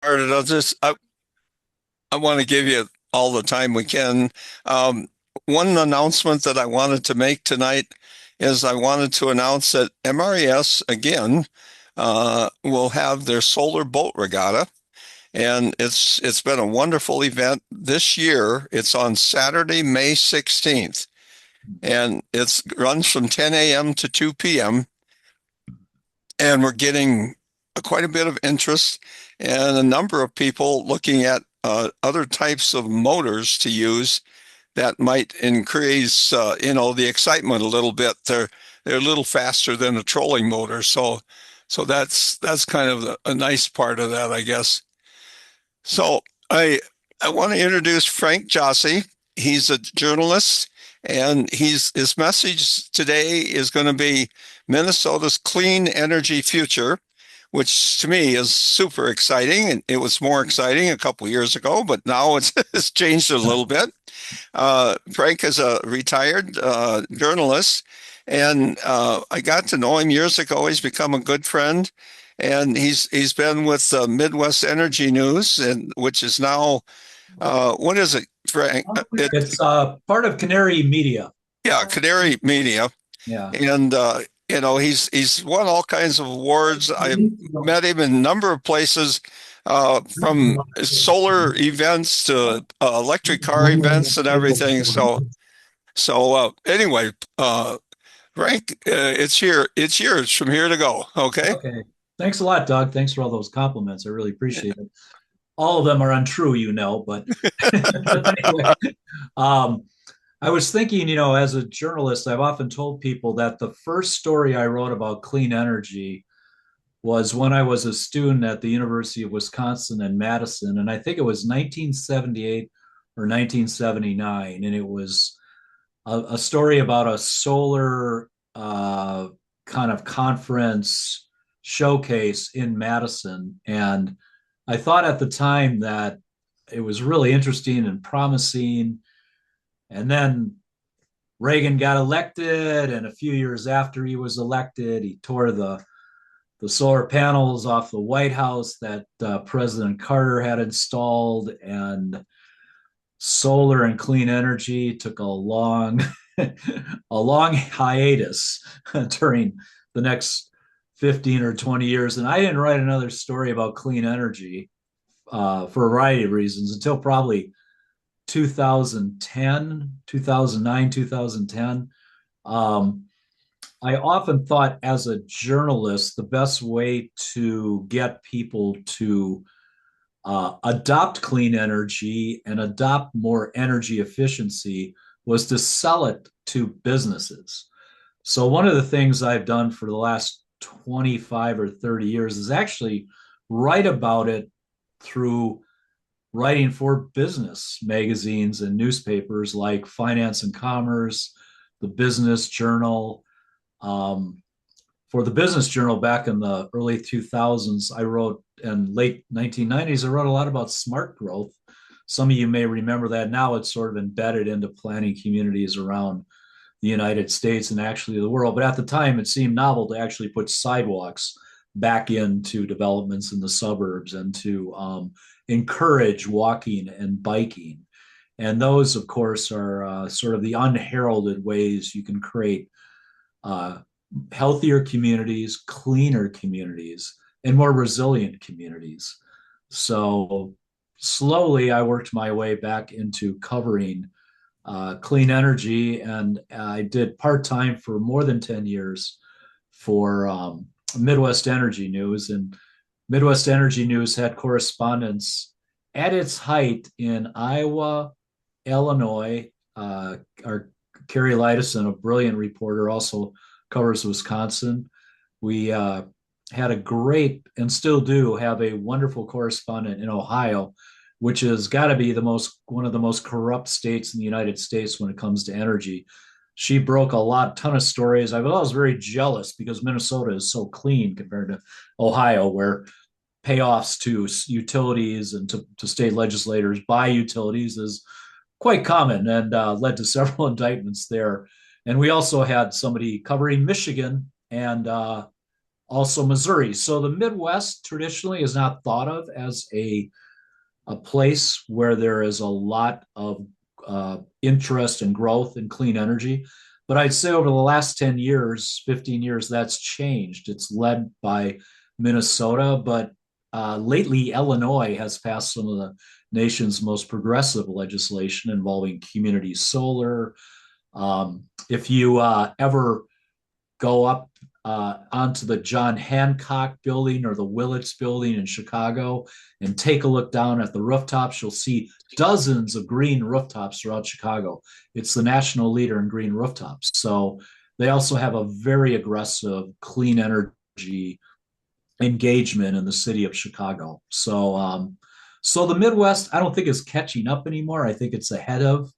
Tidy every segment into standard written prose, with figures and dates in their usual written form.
I'll just I want to give you all the time we can. Um, One announcement that I wanted to make tonight is I wanted to announce that MRES again will have their solar boat regatta, and it's been a wonderful event this year. It's on Saturday, May 16th, and it runs from 10 a.m. to 2 p.m. And we're getting quite a bit of interest and a number of people looking at other types of motors to use that might increase, the excitement a little bit. They're a little faster than a trolling motor, so that's kind of a nice part of that, I guess. So I want to introduce Frank Jossi. He's a journalist, and his message today is going to be Minnesota's clean energy future, which to me is super exciting. And it was more exciting a couple years ago, but now it's changed a little bit. Frank is a retired journalist, and I got to know him years ago. He's become a good friend, and he's been with Midwest Energy News, and which is now what is it, Frank? It's part of Canary Media. Yeah, Canary Media, Yeah. and he's won all kinds of awards. I met him in a number of places, from solar events to electric car events and everything. So anyway, Frank, it's yours from here to go. Okay. Okay. Thanks a lot, Doug. Thanks for all those compliments. I really appreciate it. All of them are untrue, but but anyway, um, I was thinking, as a journalist, I've often told people that the first story I wrote about clean energy was when I was a student at the University of Wisconsin in Madison, and I think it was 1978 or 1979, and it was a story about a solar kind of conference showcase in Madison. And I thought at the time that it was really interesting and promising. And then Reagan got elected, and a few years after he was elected, he tore the solar panels off the White House that President Carter had installed, and solar and clean energy took a long a long hiatus during the next 15 or 20 years. And I didn't write another story about clean energy for a variety of reasons until probably 2010, 2009, 2010. um, I often thought as a journalist the best way to get people to adopt clean energy and adopt more energy efficiency was to sell it to businesses. So, one of the things I've done for the last 25 or 30 years is actually write about it through writing for business magazines and newspapers like Finance and Commerce, the Business Journal. Um, for the Business Journal back in the early 2000s, I wrote, and late 1990s, I wrote a lot about smart growth. Some of you may remember that. Now it's sort of embedded into planning communities around the United States and actually the world. But at the time, it seemed novel to actually put sidewalks back into developments in the suburbs and to encourage walking and biking. And those, of course, are sort of the unheralded ways you can create uh, healthier communities, cleaner communities, and more resilient communities. So slowly, I worked my way back into covering clean energy, and I did part time for more than 10 years for Midwest Energy News. And Midwest Energy News had correspondents at its height in Iowa, Illinois. Our Carrie Lidison, a brilliant reporter, also covers Wisconsin. We had a great, and still do have a wonderful correspondent in Ohio, which has got to be one of the most corrupt states in the United States when it comes to energy. She broke a ton of stories. I was very jealous because Minnesota is so clean compared to Ohio, where payoffs to utilities and to state legislators by utilities is quite common, and led to several indictments there. And we also had somebody covering Michigan and also Missouri. So the Midwest traditionally is not thought of as a place where there is a lot of interest and growth in clean energy. But I'd say over the last 10 years, 15 years, that's changed. It's led by Minnesota, but lately Illinois has passed some of the nation's most progressive legislation involving community solar. If you ever go up onto the John Hancock building or the Willits building in Chicago and take a look down at the rooftops, you'll see dozens of green rooftops throughout Chicago. It's the national leader in green rooftops. So they also have a very aggressive clean energy engagement in the city of Chicago. So the Midwest, I don't think is catching up anymore. I think it's ahead of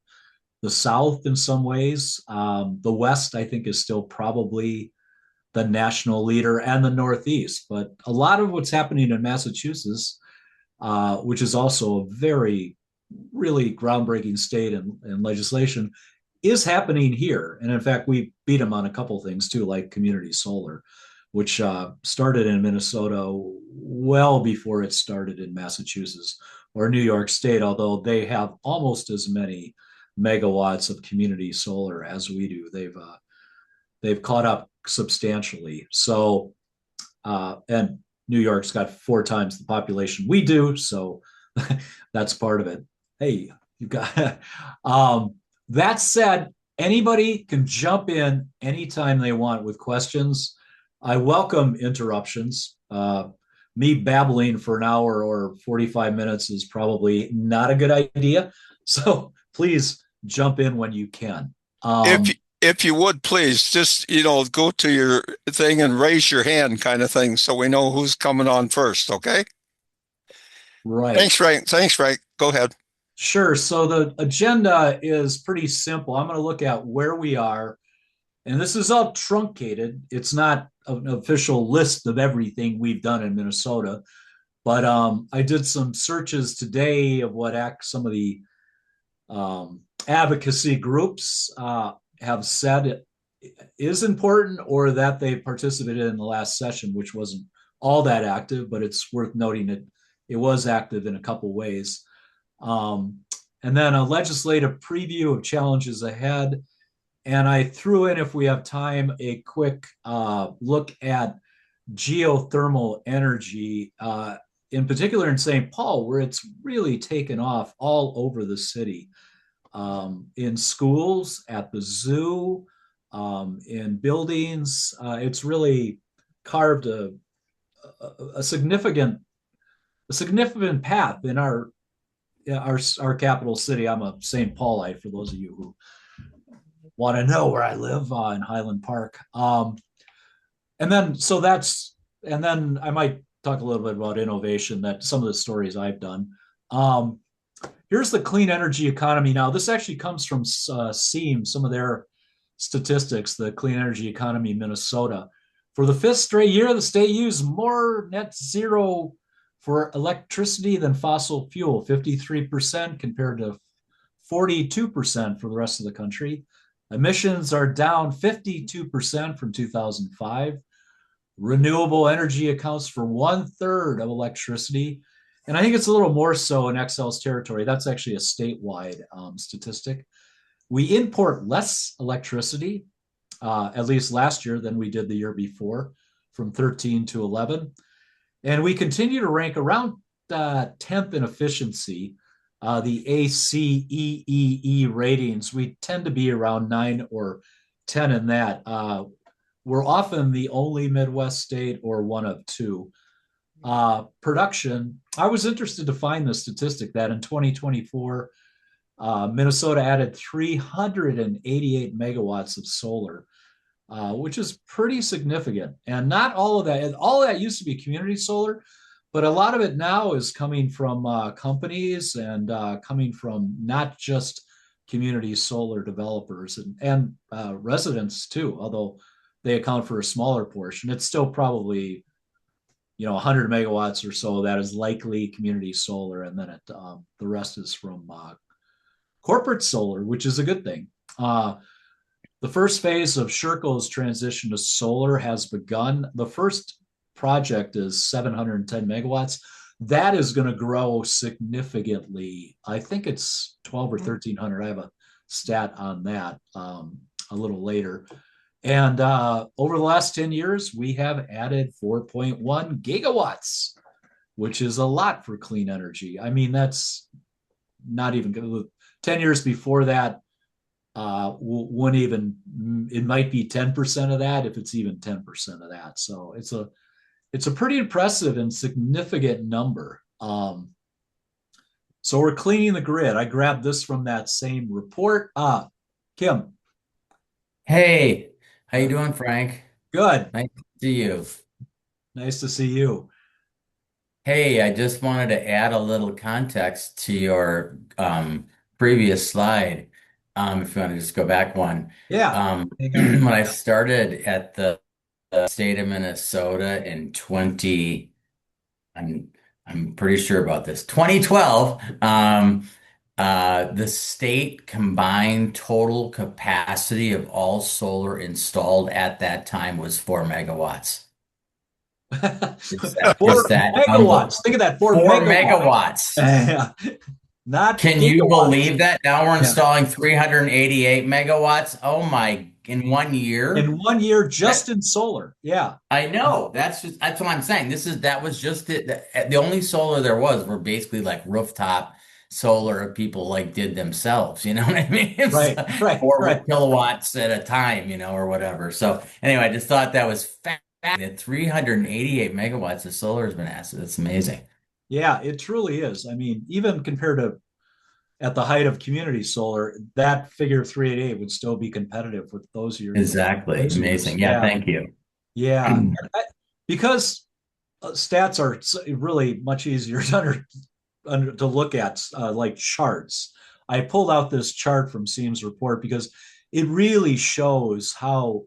the South in some ways. The West, I think, is still probably the national leader and the Northeast. But a lot of what's happening in Massachusetts, which is also a very, really groundbreaking state and legislation, is happening here. And in fact, we beat them on a couple things too, like community solar, which started in Minnesota well before it started in Massachusetts or New York State, although they have almost as many megawatts of community solar as we do. They've caught up substantially. So, and New York's got 4 times the population we do, so that's part of it. Hey, you got. That said, anybody can jump in anytime they want with questions. I welcome interruptions. Me babbling for an hour or 45 minutes is probably not a good idea. So please jump in when you can. If if you would please just, go to your thing and raise your hand kind of thing so we know who's coming on first, okay? Right. Thanks, Frank. Thanks, Frank. Go ahead. Sure. So the agenda is pretty simple. I'm going to look at where we are, and this is all truncated. It's not an official list of everything we've done in Minnesota, but I did some searches today of what some of the advocacy groups have said is important or that they participated in the last session, which wasn't all that active, but it's worth noting it was active in a couple ways. And then a legislative preview of challenges ahead. And I threw in, if we have time, a quick look at geothermal energy, in particular in St. Paul, where it's really taken off all over the city, in schools, at the zoo, in buildings. It's really carved a significant path in our capital city. I'm a St. Paulite, for those of you who want to know where I live, in Highland Park. And then I might talk a little bit about innovation, that some of the stories I've done. Here's the clean energy economy. Now, this actually comes from SEAM, some of their statistics, the clean energy economy in Minnesota. For the 5th straight year, the state used more net zero for electricity than fossil fuel, 53% compared to 42% for the rest of the country. Emissions are down 52% from 2005. Renewable energy accounts for 1/3 of electricity. And I think it's a little more so in Excel's territory. That's actually a statewide statistic. We import less electricity, at least last year, than we did the year before, from 13 to 11. And we continue to rank around 10th in efficiency. The ACEEE ratings, we tend to be around 9 or 10 in that. We're often the only Midwest state or one of two. Production, I was interested to find the statistic that in 2024, Minnesota added 388 megawatts of solar, which is pretty significant. And not all of that used to be community solar, but a lot of it now is coming from companies and coming from not just community solar developers and residents too, although they account for a smaller portion. It's still probably 100 megawatts or so that is likely community solar, and then the rest is from corporate solar, which is a good thing. The first phase of Sherco's transition to solar has begun. The first project is 710 megawatts. That is going to grow significantly. I think it's 12 or 1300. I have a stat on that a little later. And over the last 10 years, we have added 4.1 gigawatts, which is a lot for clean energy. I mean, that's not even good. 10 years before that, wouldn't even, it might be 10% of that, if it's even 10% of that. So it's a pretty impressive and significant number. So we're cleaning the grid. I grabbed this from that same report. Kim. Hey, how you doing, Frank? Good. Nice to see you. Nice to see you. Hey, I just wanted to add a little context to your previous slide. If you want to just go back one. Yeah. Hang on. When I started at the state of Minnesota in 20, I'm I'm pretty sure about this, 2012, the state combined total capacity of all solar installed at that time was 4 megawatts. Is Four that megawatts. Think of that, 4 4 megawatts. megawatts? Not Can you gigawatts. believe that? Now we're Yeah. installing 388 megawatts. Oh my, in 1 year? In 1 year, That just in solar. Yeah. I know. That's what I'm saying. That was just it. The only solar there was were basically like rooftop solar people like did themselves. You know what I mean? It's Right. Right. four Right. kilowatts at a time, or whatever. So anyway, I just thought that was fascinating. That 388 megawatts of solar has been added. That's amazing. Yeah, it truly is. I mean, even compared to at the height of community solar, that figure 388 would still be competitive with those years. Exactly. Those years. Amazing. Yeah, Yeah. thank you. Yeah. Because stats are really much easier to look at, like charts. I pulled out this chart from Seam's report because it really shows how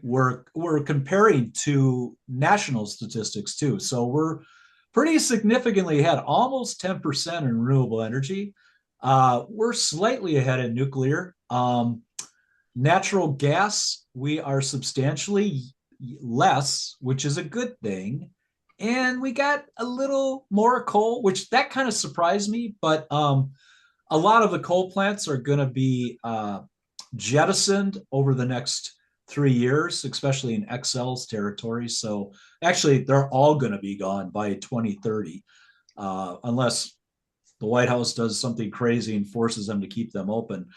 we're comparing to national statistics too. So we're pretty significantly ahead, almost 10% in renewable energy. We're slightly ahead in nuclear. Natural gas, we are substantially less, which is a good thing. And we got a little more coal, which that kind of surprised me. But a lot of the coal plants are going to be jettisoned over the next 3 years, especially in Excel's territory. So actually, they're all going to be gone by 2030, unless the White House does something crazy and forces them to keep them open.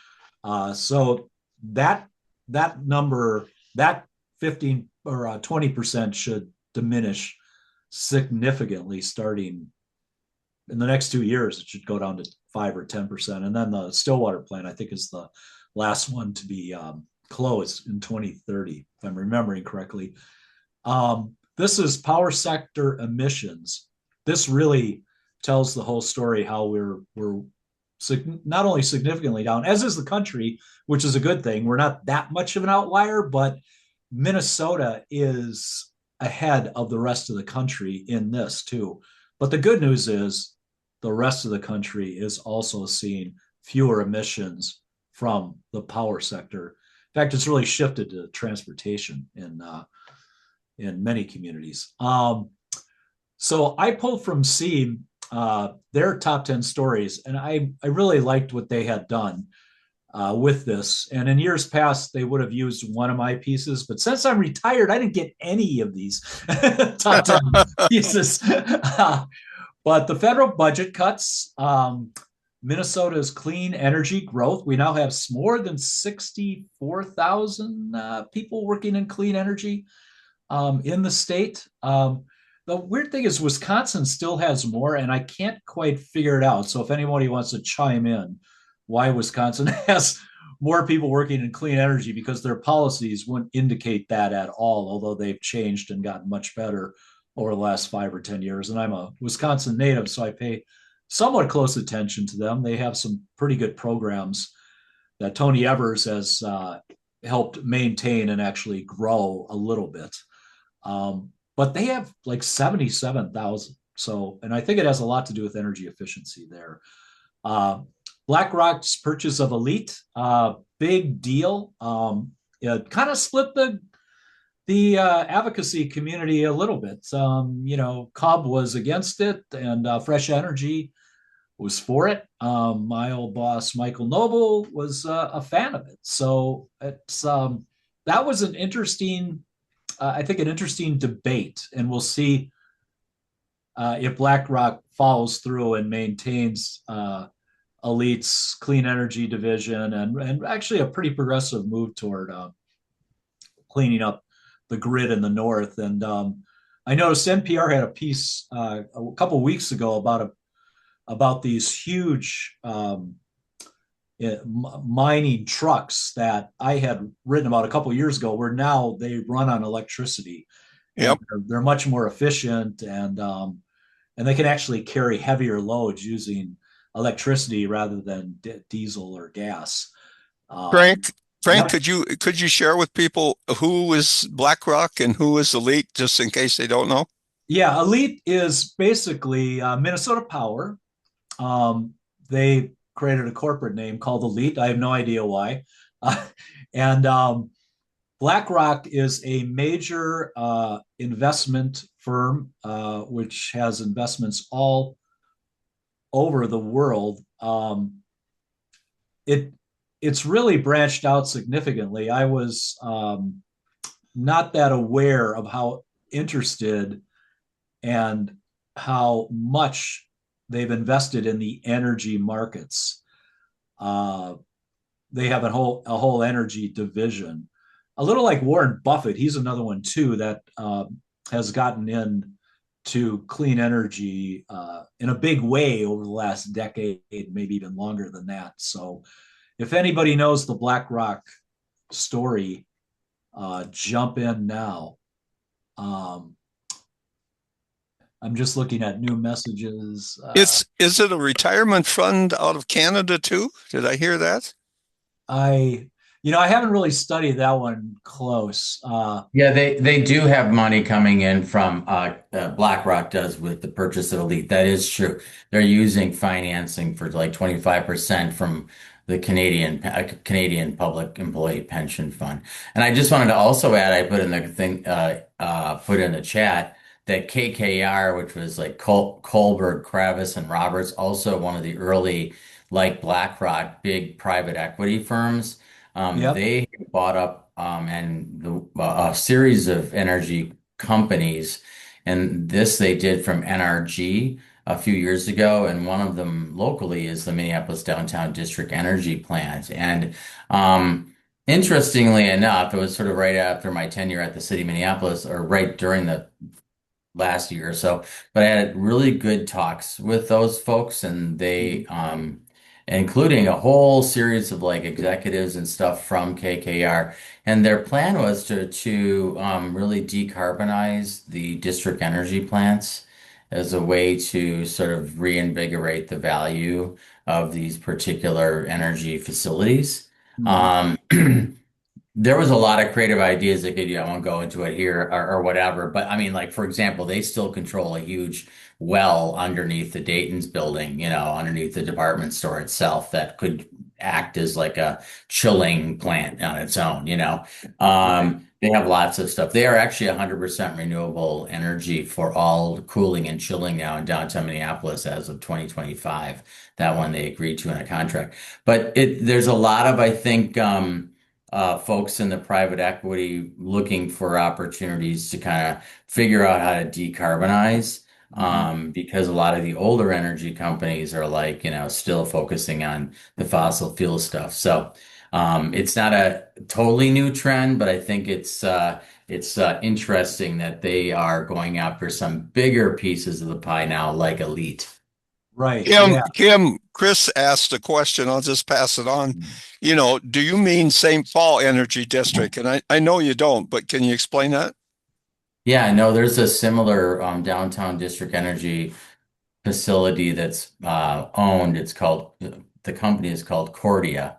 So that that number, that 15 or 20% should diminish significantly starting in the next 2 years. It should go down to 5 or 10%. And then the Stillwater plant, I think, is the last one to be closed in 2030, if I'm remembering correctly. This is power sector emissions. This really tells the whole story how we're not only significantly down, as is the country, which is a good thing. We're not that much of an outlier, but Minnesota is ahead of the rest of the country in this too. But the good news is the rest of the country is also seeing fewer emissions from the power sector. In fact, it's really shifted to transportation in many communities. So I pulled from SEAM their top 10 stories, and I really liked what they had done with this. And in years past, they would have used one of my pieces, but since I'm retired, I didn't get any of these top 10 pieces. But the federal budget cuts, Minnesota's clean energy growth. We now have more than 64,000 people working in clean energy in the state. The weird thing is Wisconsin still has more, and I can't quite figure it out. So if anybody wants to chime in, why Wisconsin has more people working in clean energy, because their policies wouldn't indicate that at all, although they've changed and gotten much better over the last 5 or 10 years. And I'm a Wisconsin native, so I pay somewhat close attention to them. They have some pretty good programs that Tony Evers has helped maintain and actually grow a little bit. But they have like 77,000. So, and I think it has a lot to do with energy efficiency there. BlackRock's purchase of Elite, big deal. It kind of split the advocacy community a little bit. Cobb was against it, and Fresh Energy was for it. My old boss, Michael Noble, was a fan of it. So it's that was an interesting, I think, an interesting debate, and we'll see if BlackRock follows through and maintains Elite's clean energy division, and actually a pretty progressive move toward cleaning up the grid in the north. And I noticed NPR had a piece a couple of weeks ago about these huge mining trucks that I had written about a couple of years ago, where now they run on electricity, and Yep. they're much more efficient, and they can actually carry heavier loads using electricity rather than diesel or gas. Um, Frank, Frank, yep. could you share with people who is BlackRock and who is Elite, just in case they don't know? Yeah, Elite is basically Minnesota Power. They created a corporate name called Elite. I have no idea why. And BlackRock is a major investment firm which has investments all over the world. It it's really branched out significantly. I was not that aware of how interested and how much they've invested in the energy markets. Uh, they have a whole energy division, a little like Warren Buffett. He's another one too that has gotten in to clean energy in a big way over the last decade, maybe even longer than that. So, if anybody knows the BlackRock story, jump in now. Um, I'm just looking at new messages. Is it a retirement fund out of Canada too? Did I hear that? I, I haven't really studied that one close. Yeah, they do have money coming in from BlackRock does with the purchase of Elite. That is true. They're using financing for like 25% from the Canadian Public Employee Pension Fund. And I just wanted to also add, I put in the thing put in the chat that KKR, which was like Kohlberg, Kravis, and Roberts, also one of the early like BlackRock big private equity firms. Yep. They bought up a series of energy companies, and this they did from NRG a few years ago, and one of them locally is the Minneapolis Downtown District Energy Plant. And interestingly enough, it was sort of right after my tenure at the city of Minneapolis, or right during the last year or so, but I had really good talks with those folks, and Mhm. they including a whole series of like executives and stuff from KKR, and their plan was to really decarbonize the district energy plants as a way to sort of reinvigorate the value of these particular energy facilities. Mhm. Um, there was a lot of creative ideas that could, I won't go into it here or whatever, but I mean, like, for example, they still control a huge well underneath the Dayton's building, underneath the department store itself that could act as like a chilling plant on its own. Right. They have lots of stuff. They are actually 100% renewable energy for all cooling and chilling now in downtown Minneapolis as of 2025. That one they agreed to in a contract. But there's a lot of, I think, folks in the private equity looking for opportunities to kind of figure out how to decarbonize. Mhm. Because a lot of the older energy companies are like, still focusing on the fossil fuel stuff. So it's not a totally new trend, but I think it's interesting that they are going after some bigger pieces of the pie now, like Elite. Right. Kim, Yeah. Kim, Chris asked a question. I'll just pass it on. Do you mean St. Paul Energy District? And I know you don't, but can you explain that? Yeah, no, there's a similar downtown district energy facility that's owned. The company is called Cordia.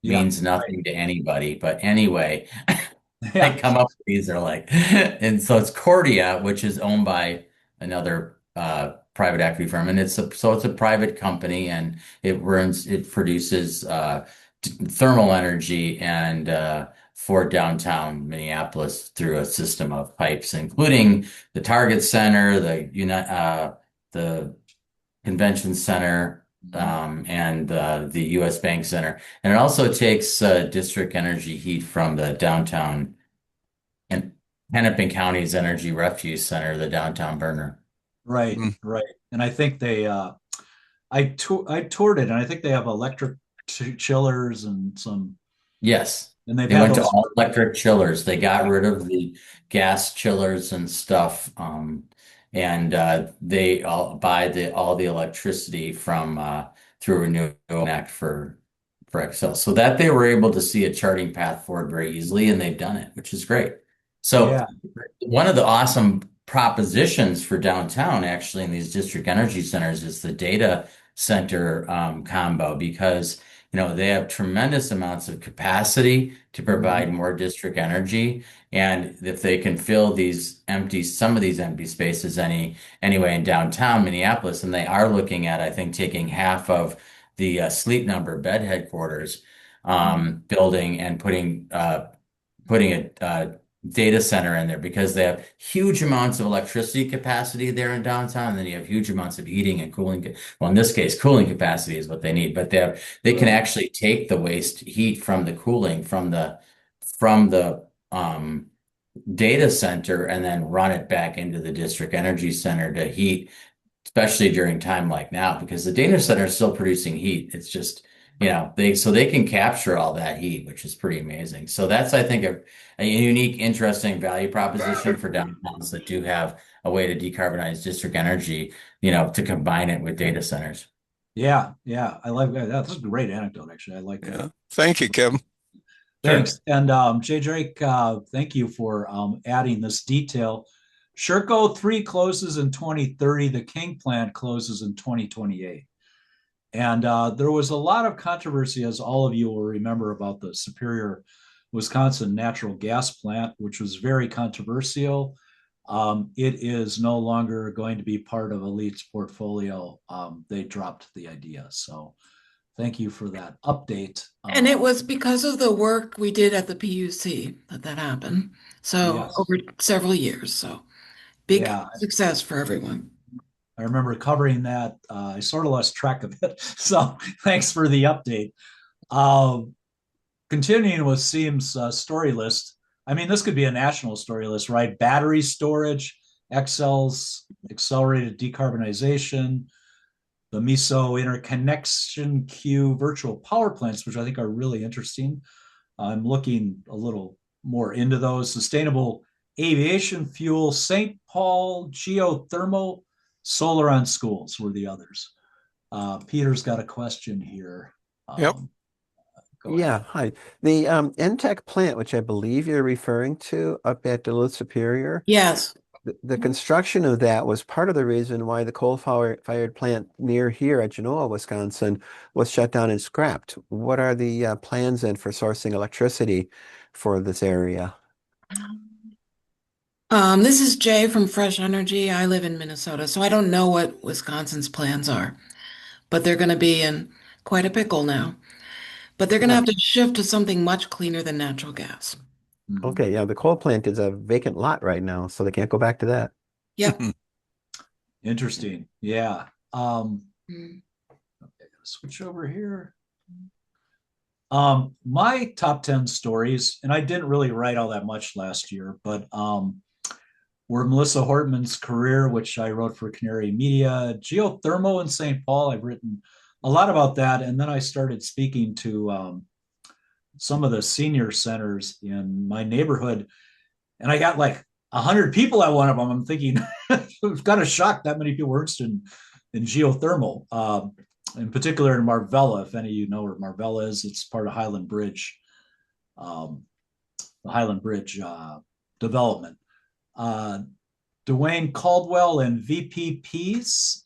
Yeah. Means Right. nothing to anybody, but anyway, I Yeah. come up with these. They're like, and so it's Cordia, which is owned by another private equity firm, and it's a private company, and it produces thermal energy and for downtown Minneapolis through a system of pipes, including the Target Center, the Convention Center, and the U.S. Bank Center. And it also takes district energy heat from the downtown and Hennepin County's Energy Refuse Center, the downtown burner. Right, Mm. right. And I think I toured it, and I think they have electric chillers and some, Yes. and they've They had went to those all for, electric chillers. They got yeah, rid of the gas chillers and stuff. And they all buy all the electricity from through Renewable Act for Excel. So that they were able to see a charting path forward very easily, and they've done it, which is great. So yeah. one of the awesome propositions for downtown, actually, in these district energy centers is the data center combo because they have tremendous amounts of capacity to provide Mhm. more district energy. And if they can fill some of these empty spaces anyway in downtown Minneapolis, and they are looking at, I think, taking half of the Sleep Number bed headquarters Mhm. building and putting a data center in there because they have huge amounts of electricity capacity there in downtown, and then you have huge amounts of heating and cooling. Well, in this case, cooling capacity is what they need, but they can Right. actually take the waste heat from the cooling from the data center and then run it back into the district energy center to heat, especially during time like now, because the data center is still producing heat. It's just, they can capture all that heat, which is pretty amazing. So that's, I think, a unique, interesting value proposition for downtowns that do have a way to decarbonize district energy, to combine it with data centers. Yeah, yeah. I like that. That's a great anecdote, actually. I like that. Yeah. Thank you, Kim. Sure. Thanks. And Jay Drake, thank you for adding this detail. Sherco 3 closes in 2030. The King plant closes in 2028. And there was a lot of controversy, as all of you will remember, about the Superior, Wisconsin natural gas plant, which was very controversial. It is no longer going to be part of Elite's portfolio. They dropped the idea. So thank you for that update. And it was because of the work we did at the PUC that happened. So Yes. over several years. So big Yeah. success for everyone. I remember covering that. I sort of lost track of it. So thanks for the update. Uh, Continuing with Seam's story list, I mean, this could be a national story list, right? Battery storage, Excel's accelerated decarbonization, the MISO interconnection queue virtual power plants, which I think are really interesting. I'm looking a little more into those. Sustainable aviation fuel, St. Paul, geothermal, solar on schools were the others. Peter's got a question here. Yep. Go Yeah, ahead. hi. The NTEC plant, which I believe you're referring to up at Duluth Superior, Yes. the construction of that was part of the reason why the coal-fired plant near here at Genoa, Wisconsin, was shut down and scrapped. What are the plans then for sourcing electricity for this area? This is Jay from Fresh Energy. I live in Minnesota, so I don't know what Wisconsin's plans are, but they're going to be in quite a pickle now. But they're going to Yeah. have to shift to something much cleaner than natural gas. Mhm. Okay, yeah, the coal plant is a vacant lot right now, so they can't go back to that. Yep. Interesting. Yeah. Mm. Switch over here. My top 10 stories, and I didn't really write all that much last year, but were Melissa Hortman's career, which I wrote for Canary Media, geothermal in St. Paul. I've written a lot about that. And then I started speaking to some of the senior centers in my neighborhood, and I got like 100 people at one of them. I'm thinking, it's kind of shocked that many people were interested in geothermal, in particular in Marvella. If any of you know where Marvella is, it's part of Highland Bridge, the Highland Bridge development. Uh, Dwayne Caldwell and VPPs,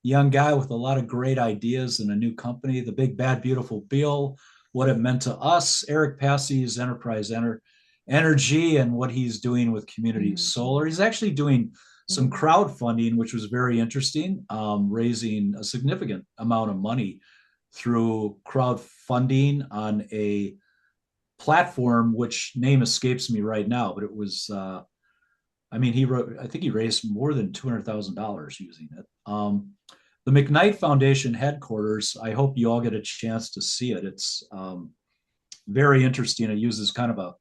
young guy with a lot of great ideas and a new company, the Big Bad Beautiful Bill, what it meant to us, Eric Passey's Enterprise Energy, and what he's doing with community solar. He's actually doing some crowdfunding, which was very interesting, raising a significant amount of money through crowdfunding on a platform, which name escapes me right now, but it was, I mean, I think he raised more than $200,000 using it. The McKnight Foundation headquarters, I hope you all get a chance to see it. It's very interesting. It uses kind of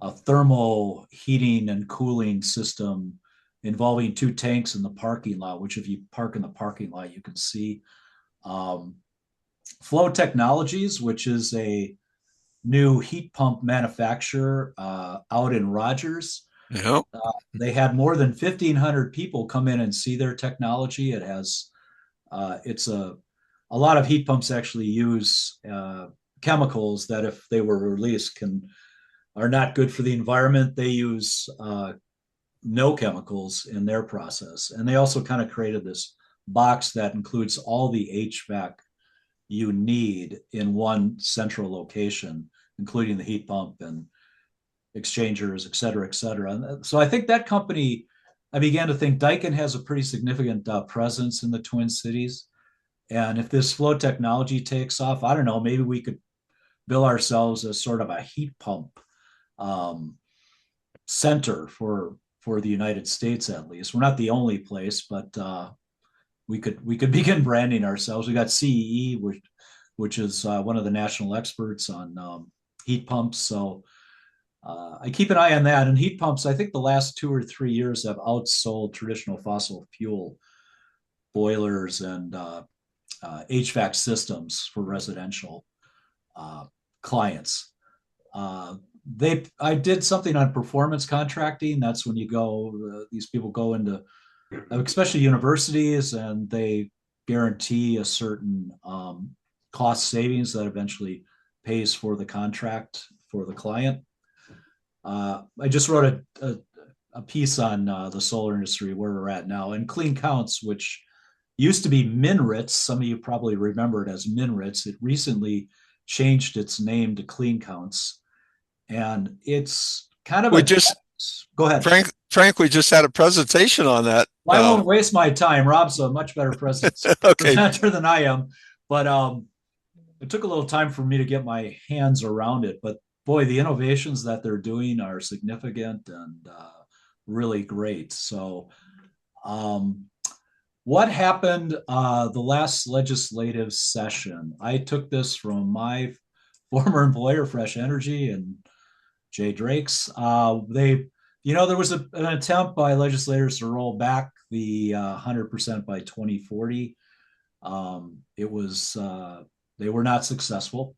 a thermal heating and cooling system involving two tanks in the parking lot, which if you park in the parking lot, you can see. Flow Technologies, which is a new heat pump manufacturer out in Rogers. Yeah. They had more than 1,500 people come in and see their technology. It has, it's a lot of heat pumps actually use chemicals that if they were released are not good for the environment. They use no chemicals in their process. And they also kind of created this box that includes all the HVAC you need in one central location, including the heat pump and exchangers, et cetera, et cetera. And so I think that company, I began to think Daikin has a pretty significant presence in the Twin Cities. And if this flow technology takes off, I don't know, maybe we could bill ourselves as sort of a heat pump center for the United States, at least. We're not the only place, but we could begin branding ourselves. We got CEE, which is one of the national experts on heat pumps. So I keep an eye on that. And heat pumps, I think the last 2 or 3 years have outsold traditional fossil fuel boilers and HVAC systems for residential clients. I did something on performance contracting. That's when you go, these people go into, especially universities, and they guarantee a certain cost savings that eventually pays for the contract for the client. I just wrote a piece on the solar industry, where we're at now, and Clean Counts, which used to be Minritz. Some of you probably remember it as Minritz. It recently changed its name to Clean Counts, and it's kind of We just, go ahead. Frank, we just had a presentation on that. Well, I won't waste my time. Rob's a much better presenter than I am, but it took a little time for me to get my hands around it. But boy, the innovations that they're doing are significant and really great. So what happened the last legislative session? I took this from my former employer, Fresh Energy, and Jay Drake's. There was an attempt by legislators to roll back the 100% by 2040. They were not successful.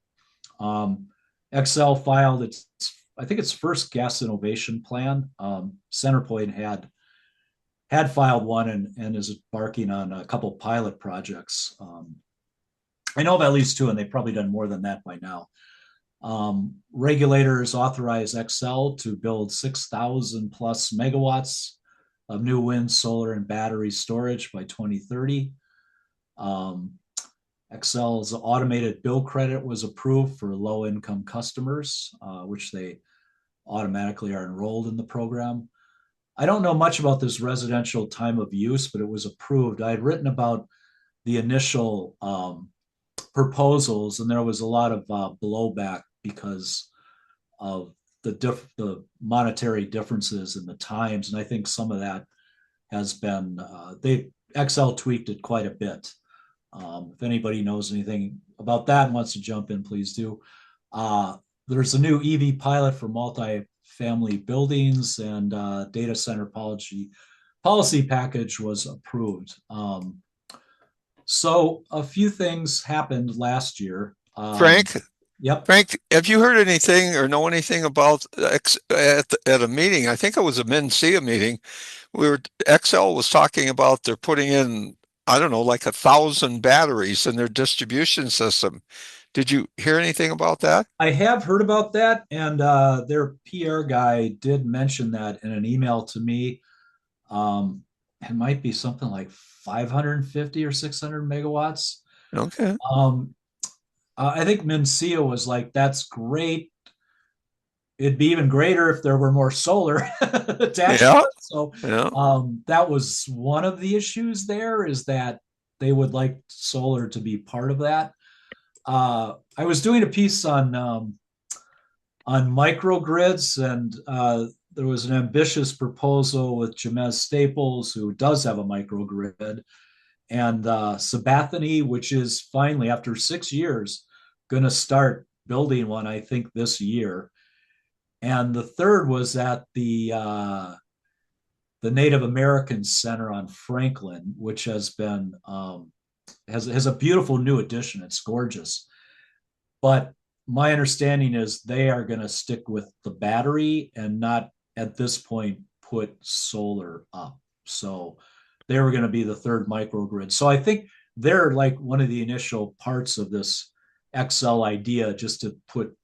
Excel filed its first gas innovation plan. Centerpoint had filed one and is embarking on a couple pilot projects. I know of at least two, and they've probably done more than that by now. Regulators authorize Excel to build 6,000 plus megawatts of new wind, solar, and battery storage by 2030. Excel's automated bill credit was approved for low-income customers, which they automatically are enrolled in the program. I don't know much about this residential time of use, but it was approved. I had written about the initial proposals, and there was a lot of blowback because of the monetary differences in the times. And I think some of that has been, Excel tweaked it quite a bit. If anybody knows anything about that and wants to jump in, please do. There's a new EV pilot for multi-family buildings, and data center policy package was approved. So a few things happened last year. Frank? Yep. Frank, have you heard anything or know anything about at a meeting? I think it was a MNCA meeting. Excel was talking about they're putting in, I don't know, like 1,000 batteries in their distribution system. Did you hear anything about that? I have heard about that, and their PR guy did mention that in an email to me. It might be something like 550 or 600 megawatts. Okay. I think Mencia was like, that's great. It'd be even greater if there were more solar attached to it. So that was one of the issues there, is that they would like solar to be part of that. I was doing a piece on on microgrids, and there was an ambitious proposal with Jamez Staples, who does have a microgrid, and Sabathani, which is finally, after 6 years, going to start building one, I think, this year. And the third was at the Native American Center on Franklin, which has been has a beautiful new addition. It's gorgeous, but my understanding is they are going to stick with the battery and not at this point put solar up. So they were going to be the third microgrid. So I think they're like one of the initial parts of this XL idea, just to put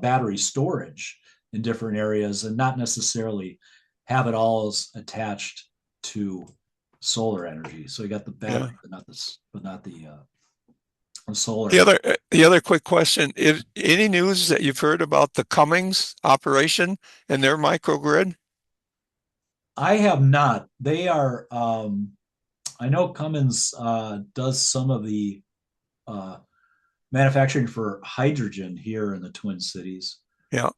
battery storage in different areas and not necessarily have it all attached to solar energy. So you got the battery, Yeah. but not the solar. The other quick question, if any news that you've heard about the Cummings operation and their microgrid? I have not. They are. I know Cummins does some of the uh, manufacturing for hydrogen here in the Twin Cities. Yeah.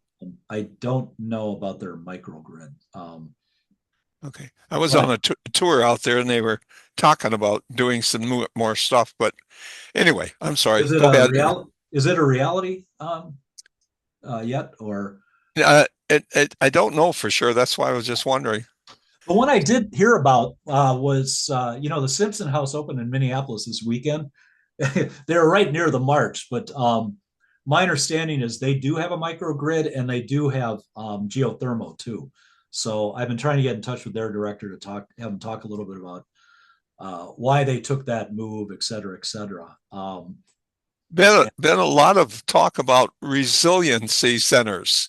I don't know about their microgrid. Okay. I was on But a tour out there and they were talking about doing some more stuff, but anyway, I'm sorry. is it Go a ahead. is it a reality yet, or I don't know for sure. That's why I was just wondering. the one I did hear about was the Simpson House opened in Minneapolis this weekend. They're right near the march, but my understanding is they do have a microgrid and they do have geothermal too. So I've been trying to get in touch with their director to have them talk a little bit about why they took that move, et cetera, et cetera. Been a lot of talk about resiliency centers.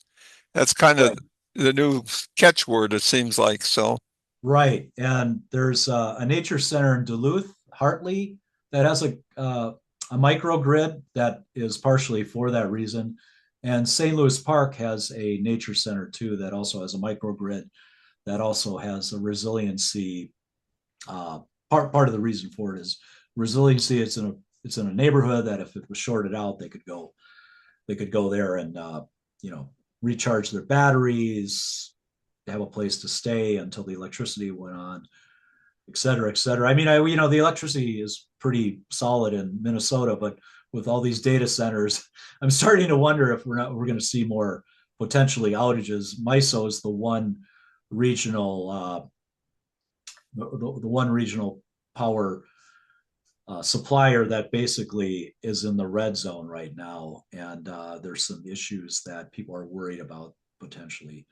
That's kind of Right. the new catchword, it seems like. So, Right. And there's a nature center in Duluth, Hartley, that has a microgrid that is partially for that reason. And St. Louis Park has a nature center too that also has a microgrid that also has a resiliency. Part of the reason for it is resiliency. It's in a neighborhood that if it was shorted out, they could go there and recharge their batteries, have a place to stay until the electricity went on, et cetera, et cetera. I mean, the electricity is pretty solid in Minnesota, but with all these data centers, I'm starting to wonder if we're going to see more potentially outages. MISO is the one regional the one regional power supplier that basically is in the red zone right now, and there's some issues that people are worried about potentially.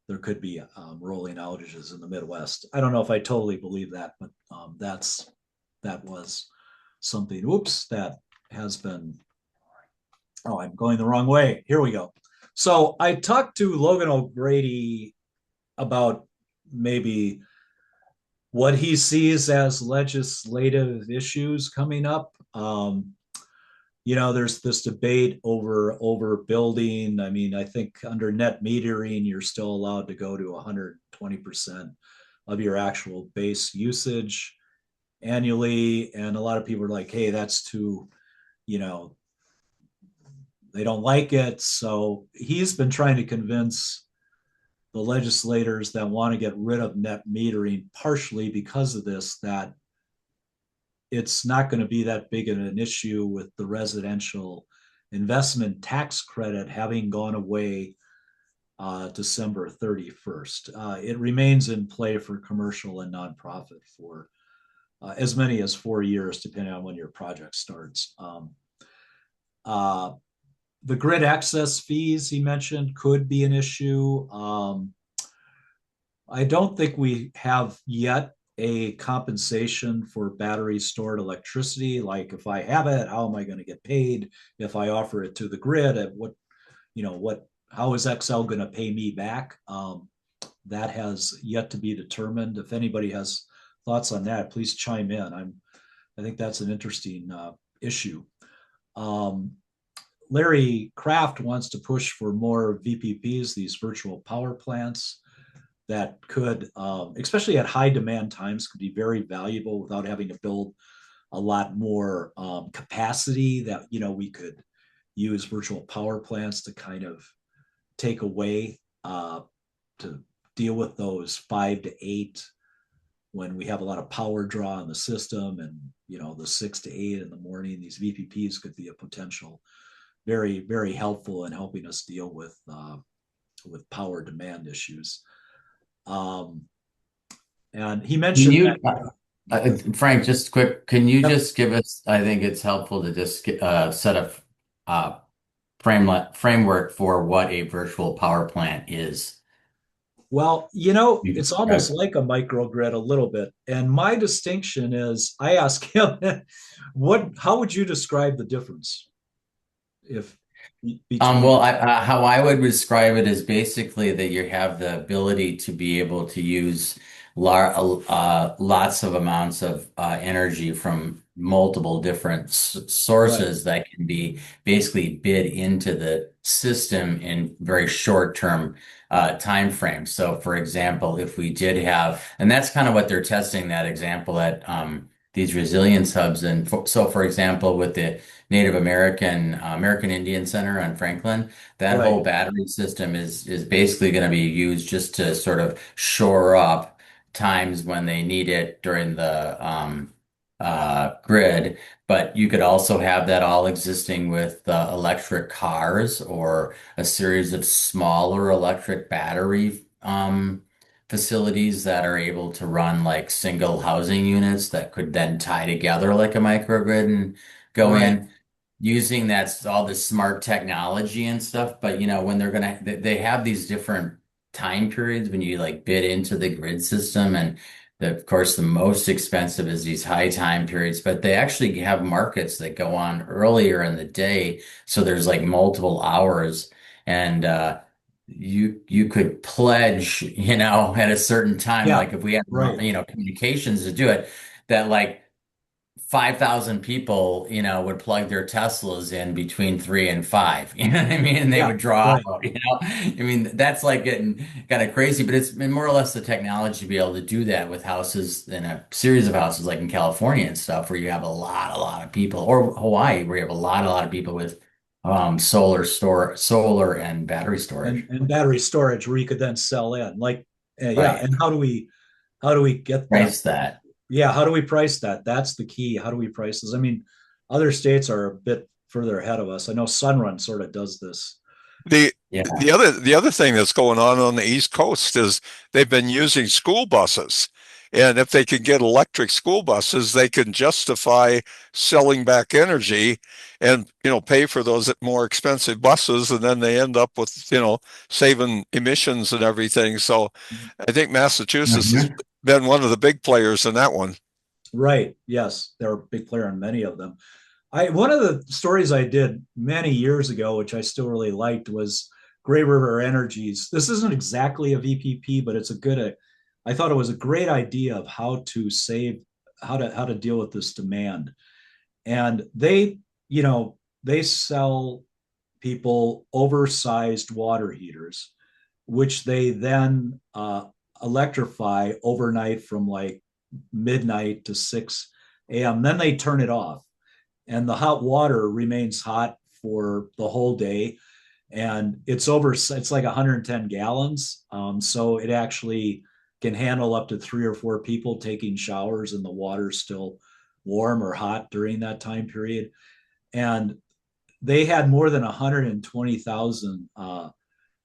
There could be rolling outages in the Midwest. I don't know if I totally believe that, but that was something. Oops, that has been. Oh, I'm going the wrong way. Here we go. So I talked to Logan O'Grady about maybe what he sees as legislative issues coming up. There's this debate over building. I mean, I think under net metering, you're still allowed to go to 120% of your actual base usage annually. And a lot of people are like, hey, that's too, they don't like it. So he's been trying to convince the legislators that want to get rid of net metering, partially because of this, that it's not going to be that big of an issue with the residential investment tax credit having gone away December 31st. It remains in play for commercial and nonprofit for as many as 4 years, depending on when your project starts. The grid access fees he mentioned could be an issue. I don't think we have yet a compensation for battery stored electricity. Like if I have it, how am I going to get paid? If I offer it to the grid, at how is XL going to pay me back? That has yet to be determined. If anybody has thoughts on that, please chime in. I think that's an interesting issue. Larry Kraft wants to push for more VPPs, these virtual power plants that could, especially at high demand times, could be very valuable without having to build a lot more capacity that we could use virtual power plants to kind of take away to deal with those 5 to 8 when we have a lot of power draw in the system, and the 6 to 8 in the morning. These VPPs could be a potential very, very helpful in helping us deal with power demand issues. And he Can mentioned you, that. Frank, just quick, can you Yep. just give us, I think it's helpful to just set a uh, framework for what a virtual power plant is. Well, You it's describe almost like a microgrid a little bit. And my distinction is, I ask him, how would you describe the difference if between? Well, how I would describe it is basically that you have the ability to be able to use lots of amounts of energy from multiple different Right, sources that can be basically bid into the system in very short-term time frames. So, for example, if we did have, and that's kind of what they're testing that example at these resilience hubs. And so, for example, with the Native American Indian Center on Franklin. That whole right, battery system is basically going to be used just to sort of shore up times when they need it during the grid. But you could also have that all existing with electric cars or a series of smaller electric battery facilities that are able to run like single housing units that could then tie together like a microgrid and go right. in using that's all this smart technology and stuff. But when they have these different time periods when you like bid into the grid system, and of course the most expensive is these high time periods, but they actually have markets that go on earlier in the day. So there's like multiple hours, and you could pledge, at a certain time, Yeah, like if we had, right. communications to do it, that like 5,000 people, would plug their Teslas in between 3 and 5. You know what I mean? And they Yeah, would draw right. out. I mean, that's like getting kind of crazy, but it's been more or less the technology to be able to do that with houses in a series of houses like in California and stuff, where you have a lot of people, or Hawaii, where you have a lot of people with solar and battery storage. And battery storage where you could then sell in. Like, yeah. Right. And how do we get that? Price that. Yeah, how do we price that? That's the key. How do we price this? I mean, other states are a bit further ahead of us. I know Sunrun sort of does this. The Yeah. the other thing that's going on the East Coast is they've been using school buses. And if they can get electric school buses, they can justify selling back energy and, pay for those more expensive buses. And then they end up with, saving emissions and everything. So I think Massachusetts has Mhm. been one of the big players in that one. Right. Yes, they're a big player on many of them. One of the stories I did many years ago, which I still really liked, was Gray River Energies. This isn't exactly a VPP, but it's a good. I thought it was a great idea of how to save, how to deal with this demand. And they sell people oversized water heaters, which they then electrify overnight from like midnight to 6 a.m. Then they turn it off, and the hot water remains hot for the whole day. And it's like 110 gallons. So it actually can handle up to 3 or 4 people taking showers, and the water's still warm or hot during that time period. And they had more than 120,000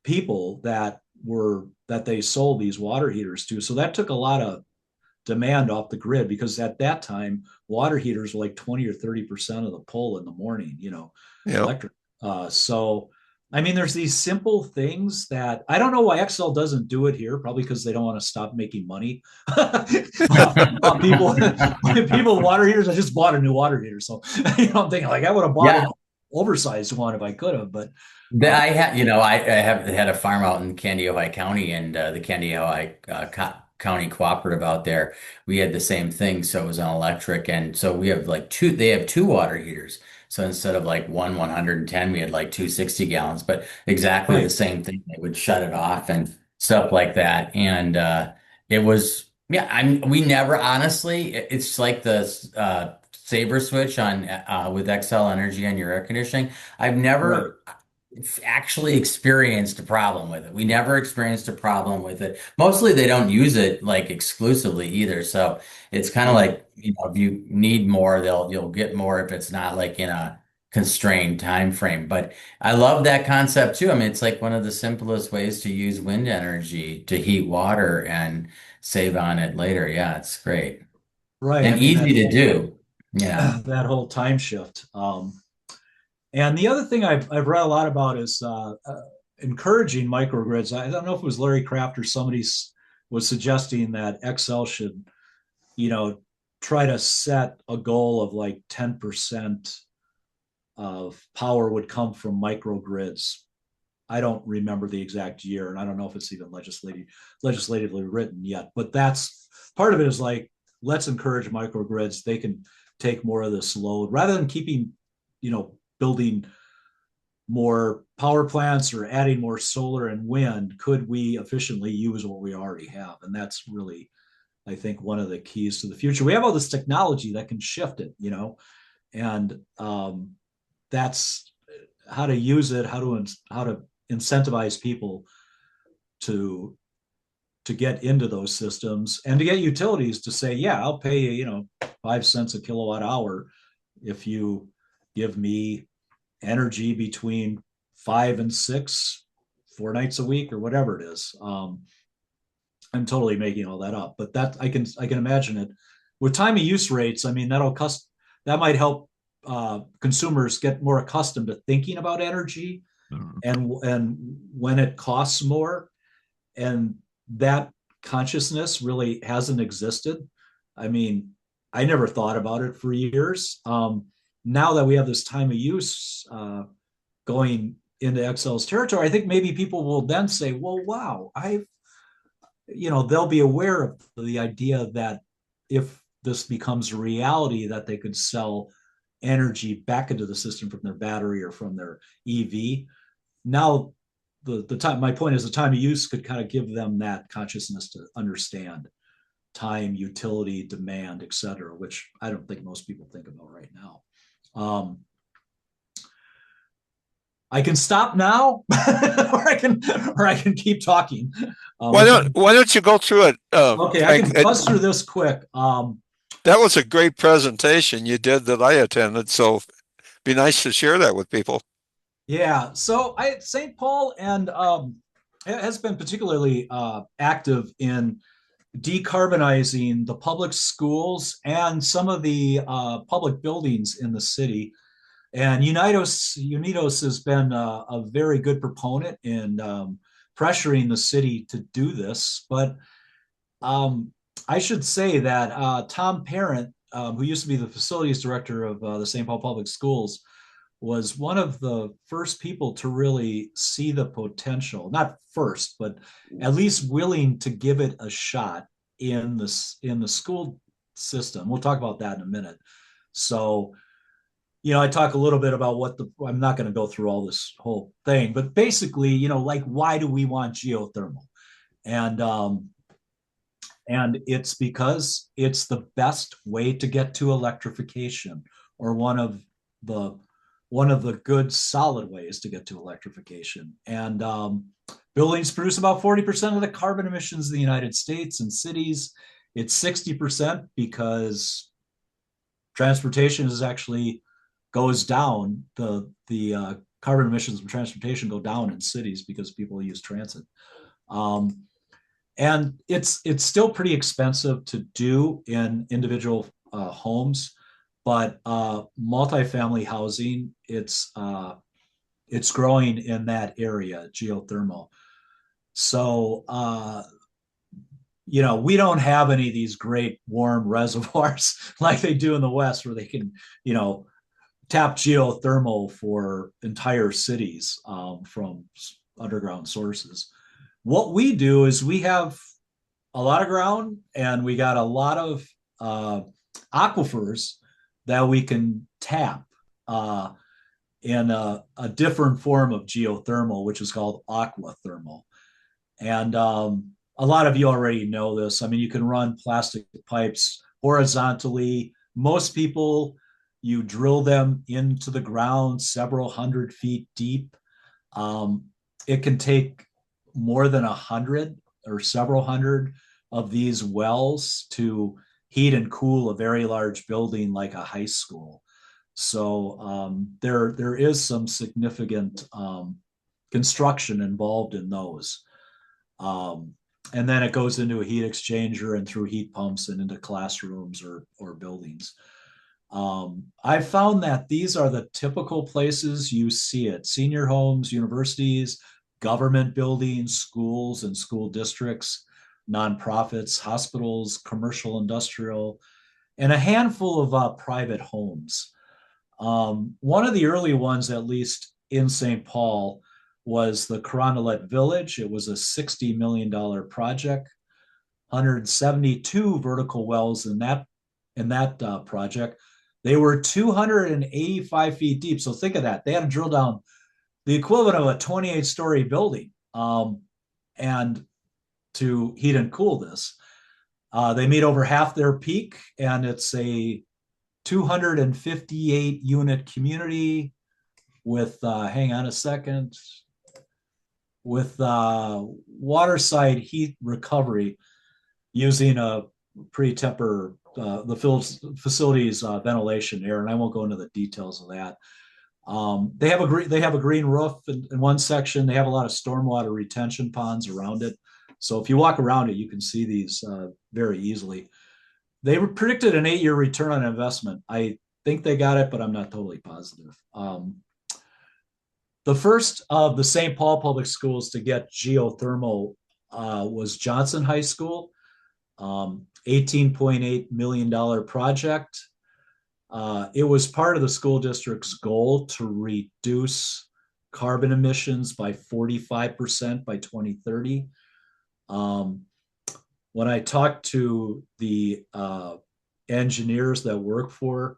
people that they sold these water heaters to. So that took a lot of demand off the grid, because at that time water heaters were like 20 or 30% of the pull in the morning, Yeah. electric. So I mean, there's these simple things that I don't know why XL doesn't do it here. Probably because they don't want to stop making money. People, people, water heaters. I just bought a new water heater, so I'm thinking like I would have bought Yeah. an oversized one if I could have. But I have, I have had a farm out in Candiota County, and the Candiota County Cooperative out there. We had the same thing, so it was an electric, and so we have like two. They have two water heaters, so instead of like one 110, we had like two 60 gallons, but exactly the right, same thing. They would shut it off and stuff like that, and it was yeah. We never honestly. It's like the saber switch on with XL Energy on your air conditioning. I've Right. never actually experienced a problem with it. We never experienced a problem with it. Mostly they don't use it like exclusively either. So it's kind of Yeah. like, if you need more, you'll get more if it's not like in a constrained time frame. But I love that concept too. I mean, it's like one of the simplest ways to use wind energy to heat water and save on it later. Yeah, it's great Right. I and mean, easy to do. Yeah. that whole time shift. And the other thing I've read a lot about is encouraging microgrids. I don't know if it was Larry Kraft or somebody was suggesting that XL should, you know, try to set a goal of like 10% of power would come from microgrids. I don't remember the exact year, and I don't know if it's even legislatively written yet. But that's part of it is like, let's encourage microgrids. They can take more of this load rather than keeping, building more power plants or adding more solar and wind. Could we efficiently use what we already have? And that's really, I think, one of the keys to the future. We have all this technology that can shift it, and that's how to use it, how to incentivize people to get into those systems and to get utilities to say, yeah, I'll pay you, 5 cents a kilowatt hour if you give me energy between 5 and 6, 4 nights a week or whatever it is. I'm totally making all that up, but that I can imagine it with time of use rates. I mean, that might help consumers get more accustomed to thinking about energy and when it costs more, and that consciousness really hasn't existed. I mean, I never thought about it for years. Now that we have this time of use going into XL's territory, I think maybe people will then say, well, wow, they'll be aware of the idea that if this becomes a reality, that they could sell energy back into the system from their battery or from their EV. Now, the time, my point is, the time of use could kind of give them that consciousness to understand time, utility, demand, et cetera, which I don't think most people think about right now. I can stop now, or I can keep talking. Why don't you go through it, Okay, I Frank? can buzz through this quick. That was a great presentation you did that I attended, so be nice to share that with people. Yeah, so St. Paul and has been particularly active in decarbonizing the public schools and some of the public buildings in the city. And Unidos has been a very good proponent in pressuring the city to do this. But I should say that Tom Parent, who used to be the facilities director of the St. Paul Public Schools, was one of the first people to really see the potential, not first, but at least willing to give it a shot in the school system. We'll talk about that in a minute. So, I talk a little bit about I'm not going to go through all this whole thing, but basically, like, why do we want geothermal? And it's because it's the best way to get to electrification, or one of the good solid ways to get to electrification. And buildings produce about 40% of the carbon emissions in the United States, and cities it's 60% because transportation is actually goes down. The carbon emissions from transportation go down in cities because people use transit. And it's still pretty expensive to do in individual homes, but multifamily housing, it's growing in that area, geothermal. So we don't have any of these great warm reservoirs like they do in the West, where they can tap geothermal for entire cities from underground sources. What we do is we have a lot of ground, and we got a lot of aquifers that we can tap in a different form of geothermal, which is called aquathermal. And a lot of you already know this. I mean, you can run plastic pipes horizontally most people, you drill them into the ground several hundred feet deep. Um, it can take more than 100 or several hundred of these wells to heat and cool a very large building like a high school. So there is some significant construction involved in those. Um, and then it goes into a heat exchanger and through heat pumps and into classrooms or buildings. I found that these are the typical places you see it: senior homes, universities, government buildings, schools and school districts, nonprofits, hospitals, commercial, industrial, and a handful of private homes. One of the early ones, at least in St. Paul, was the Carondelet Village. It was a $60 million project, 172 vertical wells in that project. They were 285 feet deep. So think of that. They had to drill down the equivalent of a 28-story building and to heat and cool this. They meet over half their peak, and it's a 258 unit community with, hang on a second, with waterside heat recovery using a pre-temper the facility's ventilation air, and I won't go into the details of that. They have a green roof in one section. They have a lot of stormwater retention ponds around it. So if you walk around it, you can see these very easily. They were predicted an 8-year return on investment. I think they got it, but I'm not totally positive. The first of the St. Paul public schools to get geothermal was Johnson High School, $18.8 million project. It was part of the school district's goal to reduce carbon emissions by 45% by 2030. When I talked to the engineers that work for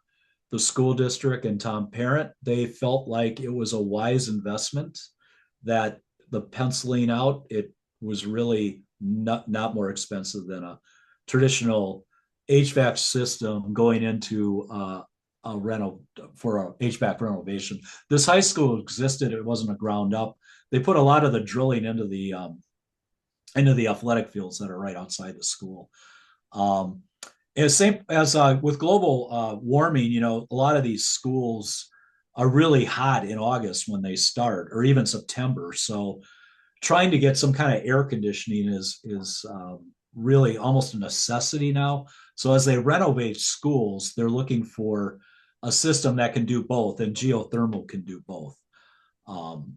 the school district and Tom Parent, they felt like it was a wise investment, that the penciling out, it was really not more expensive than a traditional HVAC system going into for a HVAC renovation. This high school existed; it wasn't a ground up. They put a lot of the drilling into the athletic fields that are right outside the school. As with global warming, a lot of these schools are really hot in August when they start, or even September. So trying to get some kind of air conditioning is really almost a necessity now. So as they renovate schools, they're looking for a system that can do both, and geothermal can do both.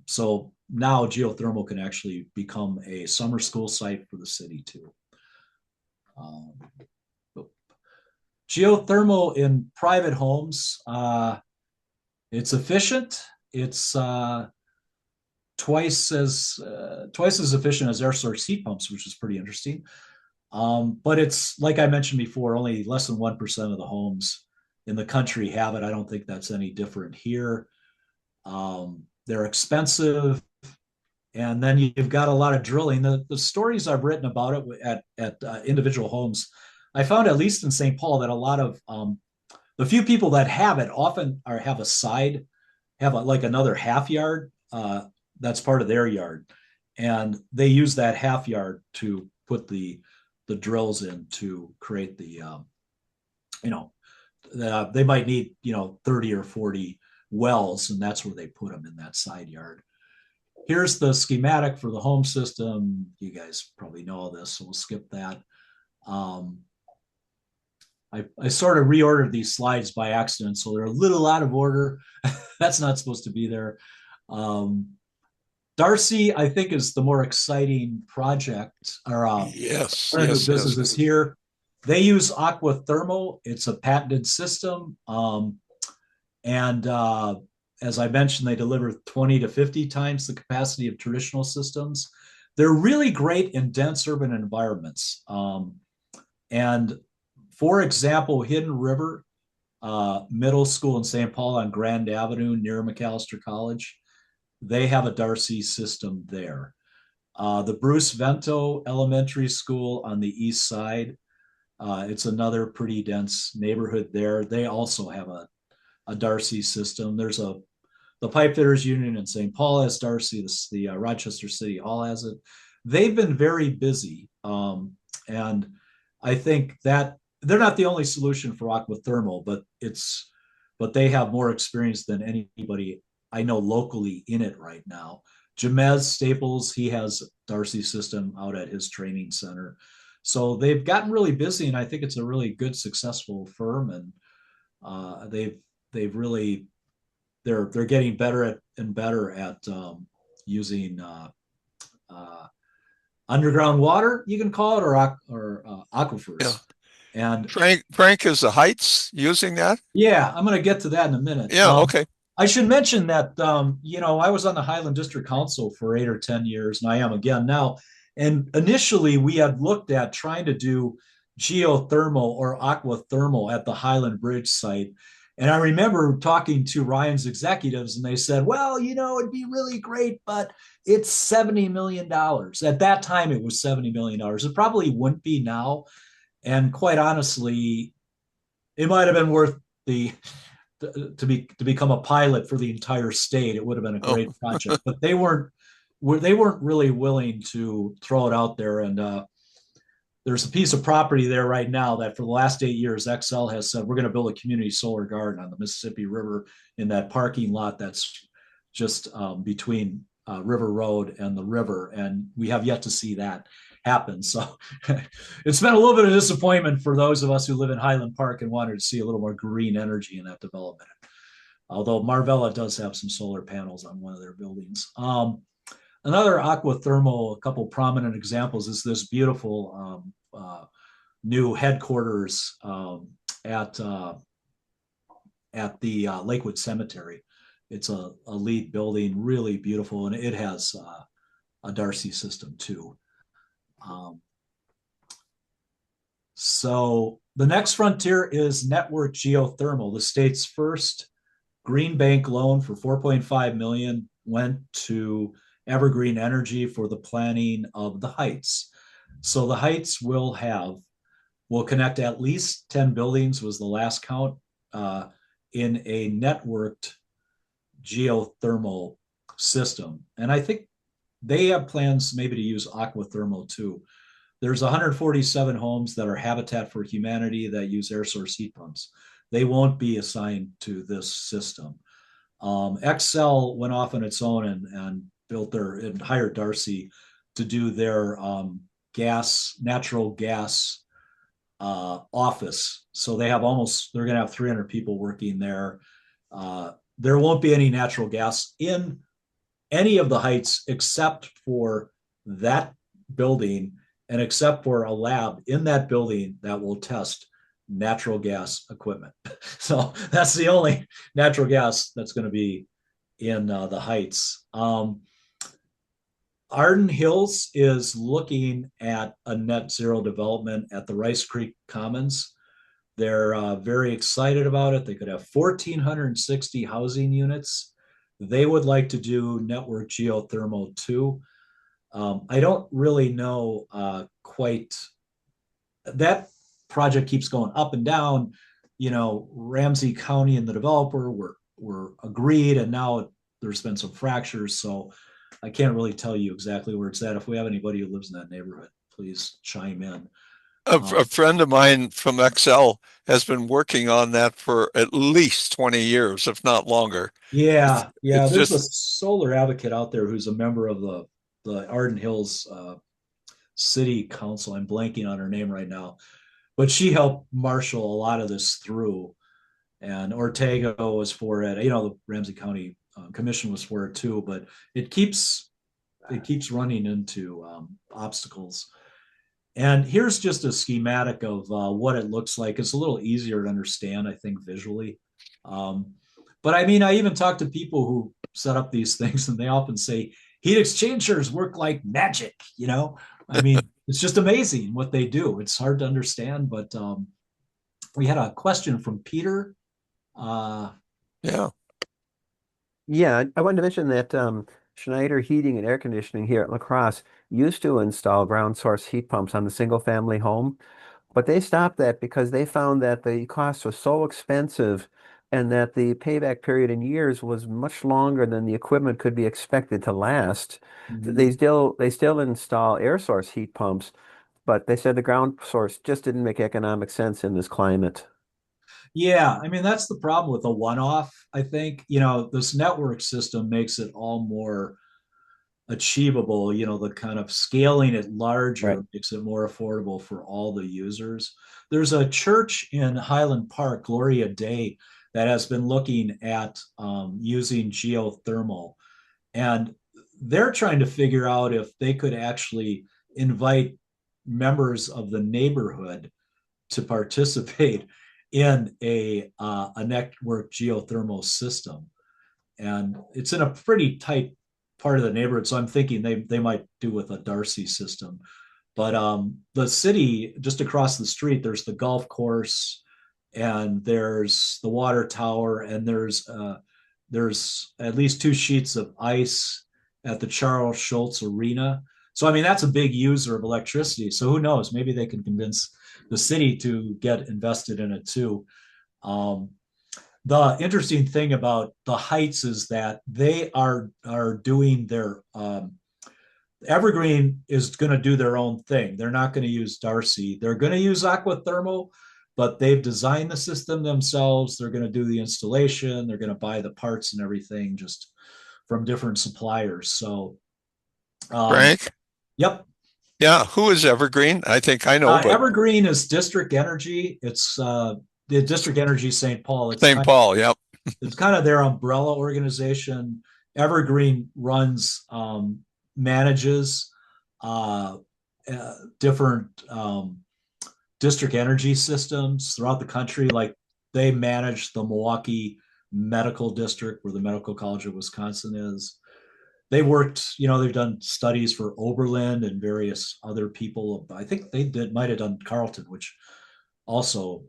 So now geothermal can actually become a summer school site for the city too. Geothermal in private homes, it's efficient. It's twice as efficient as air source heat pumps, which is pretty interesting. But it's, like I mentioned before, only less than 1% of the homes in the country have it. I don't think that's any different here. They're expensive, and then you've got a lot of drilling. The stories I've written about it at individual homes, I found, at least in St. Paul, that a lot of the few people that have it often have like another half yard that's part of their yard, and they use that half yard to put the drills in to create the they might need 30 or 40 wells, and that's where they put them, in that side yard. Here's the schematic for the home system. You guys probably know all this, so we'll skip that. I sort of reordered these slides by accident, so they're a little out of order. That's not supposed to be there. Darcy, I think, is the more exciting project, or yes, businesses here. They use aquathermal. It's a patented system. And as I mentioned, they deliver 20 to 50 times the capacity of traditional systems. They're really great in dense urban environments. And for example, Hidden River Middle School in St. Paul on Grand Avenue near McAllister College, they have a Darcy system there. The Bruce Vento Elementary School on the east side, It's another pretty dense neighborhood there. They also have a Darcy system. There's the Pipe Fitters Union in St. Paul has Darcy. The Rochester City Hall has it. They've been very busy, and I think that they're not the only solution for aquathermal, but they have more experience than anybody I know locally in it right now. Jamez Staples, he has Darcy system out at his training center. So they've gotten really busy, and I think it's a really good, successful firm, and they've really they're getting better and better at using underground water, you can call it, or aquifers. Yeah. And Frank, is the Heights using that? yeah, I'm going to get to that in a minute. Yeah, okay. I should mention that I was on the Highland District Council for 8 or 10 years, and I am again now. And initially, we had looked at trying to do geothermal or aquathermal at the Highland Bridge site. And I remember talking to Ryan's executives, and they said, well, it'd be really great, but it's $70 million. At that time, it was $70 million. It probably wouldn't be now. And quite honestly, it might have been worth to become a pilot for the entire state. It would have been a great project, but they weren't really willing to throw it out there. And there's a piece of property there right now that for the last 8 years, XL has said we're going to build a community solar garden on the Mississippi River in that parking lot that's just between River Road and the river, and we have yet to see that happen. So it's been a little bit of disappointment for those of us who live in Highland Park and wanted to see a little more green energy in that development. Although Marvella does have some solar panels on one of their buildings. Another aquathermal, a couple prominent examples, is this beautiful new headquarters at the Lakewood Cemetery. It's a LEED building, really beautiful, and it has a Darcy system too. So the next frontier is network geothermal. The state's first green bank loan for $4.5 million went to Evergreen Energy for the planning of the Heights. So the Heights will connect at least 10 buildings, was the last count, in a networked geothermal system. And I think they have plans maybe to use aquathermal too. There's 147 homes that are Habitat for Humanity that use air source heat pumps. They won't be assigned to this system. XL went off on its own and hired Darcy to do their natural gas office. So they're going to have 300 people working there. There won't be any natural gas in any of the Heights except for that building and except for a lab in that building that will test natural gas equipment. So that's the only natural gas that's going to be in the Heights. Arden Hills is looking at a net zero development at the Rice Creek Commons. They're very excited about it. They could have 1,460 housing units. They would like to do network geothermal too. I don't really know quite. That project keeps going up and down. Ramsey County and the developer were agreed, and now there's been some fractures. So I can't really tell you exactly where it's at. If we have anybody who lives in that neighborhood, please chime in. A friend of mine from XL has been working on that for at least 20 years, if not longer. Yeah. It's There's just a solar advocate out there who's a member of the Arden Hills City Council. I'm blanking on her name right now, but she helped marshal a lot of this through. And Ortega was for it. The Ramsey County Commission was for it too. But it keeps running into obstacles. And here's just a schematic of what it looks like. It's a little easier to understand, I think, visually. But I mean, I even talk to people who set up these things, and they often say heat exchangers work like magic. I mean, it's just amazing what they do. It's hard to understand, but we had a question from Peter. yeah. Yeah, I wanted to mention that Schneider Heating and Air Conditioning here at La Crosse used to install ground source heat pumps on the single family home. But they stopped that because they found that the costs were so expensive and that the payback period in years was much longer than the equipment could be expected to last. They still install air source heat pumps, but they said the ground source just didn't make economic sense in this climate. Yeah, I mean that's the problem with a one-off. I think, this network system makes it all more achievable. The kind of scaling it Right. larger makes it more affordable for all the users. There's a church in Highland Park, Gloria Day, that has been looking at using geothermal, and they're trying to figure out if they could actually invite members of the neighborhood to participate in a network geothermal system. And it's in a pretty tight part of the neighborhood, so I'm thinking they might do with a Darcy system. But the city just across the street, there's the golf course, and there's the water tower, and there's at least 2 sheets of ice at the Charles Schultz Arena. So I mean that's a big user of electricity. So who knows? Maybe they can convince the city to get invested in it too. Um, the interesting thing about the Heights is that they are doing their Evergreen is going to do their own thing. They're not going to use Darcy. They're going to use Aquathermal, but they've designed the system themselves. They're going to do the installation. They're going to buy the parts and everything just from different suppliers. So, um, Frank? yep. Yeah, who is Evergreen? I think I know, but Evergreen is District Energy. It's the District Energy St. Paul. St. Paul, yep. It's kind of their umbrella organization. Evergreen runs, manages uh, different district energy systems throughout the country. Like they manage the Milwaukee Medical District, where the Medical College of Wisconsin is. They worked, they've done studies for Oberlin and various other people. I think might have done Carleton, which also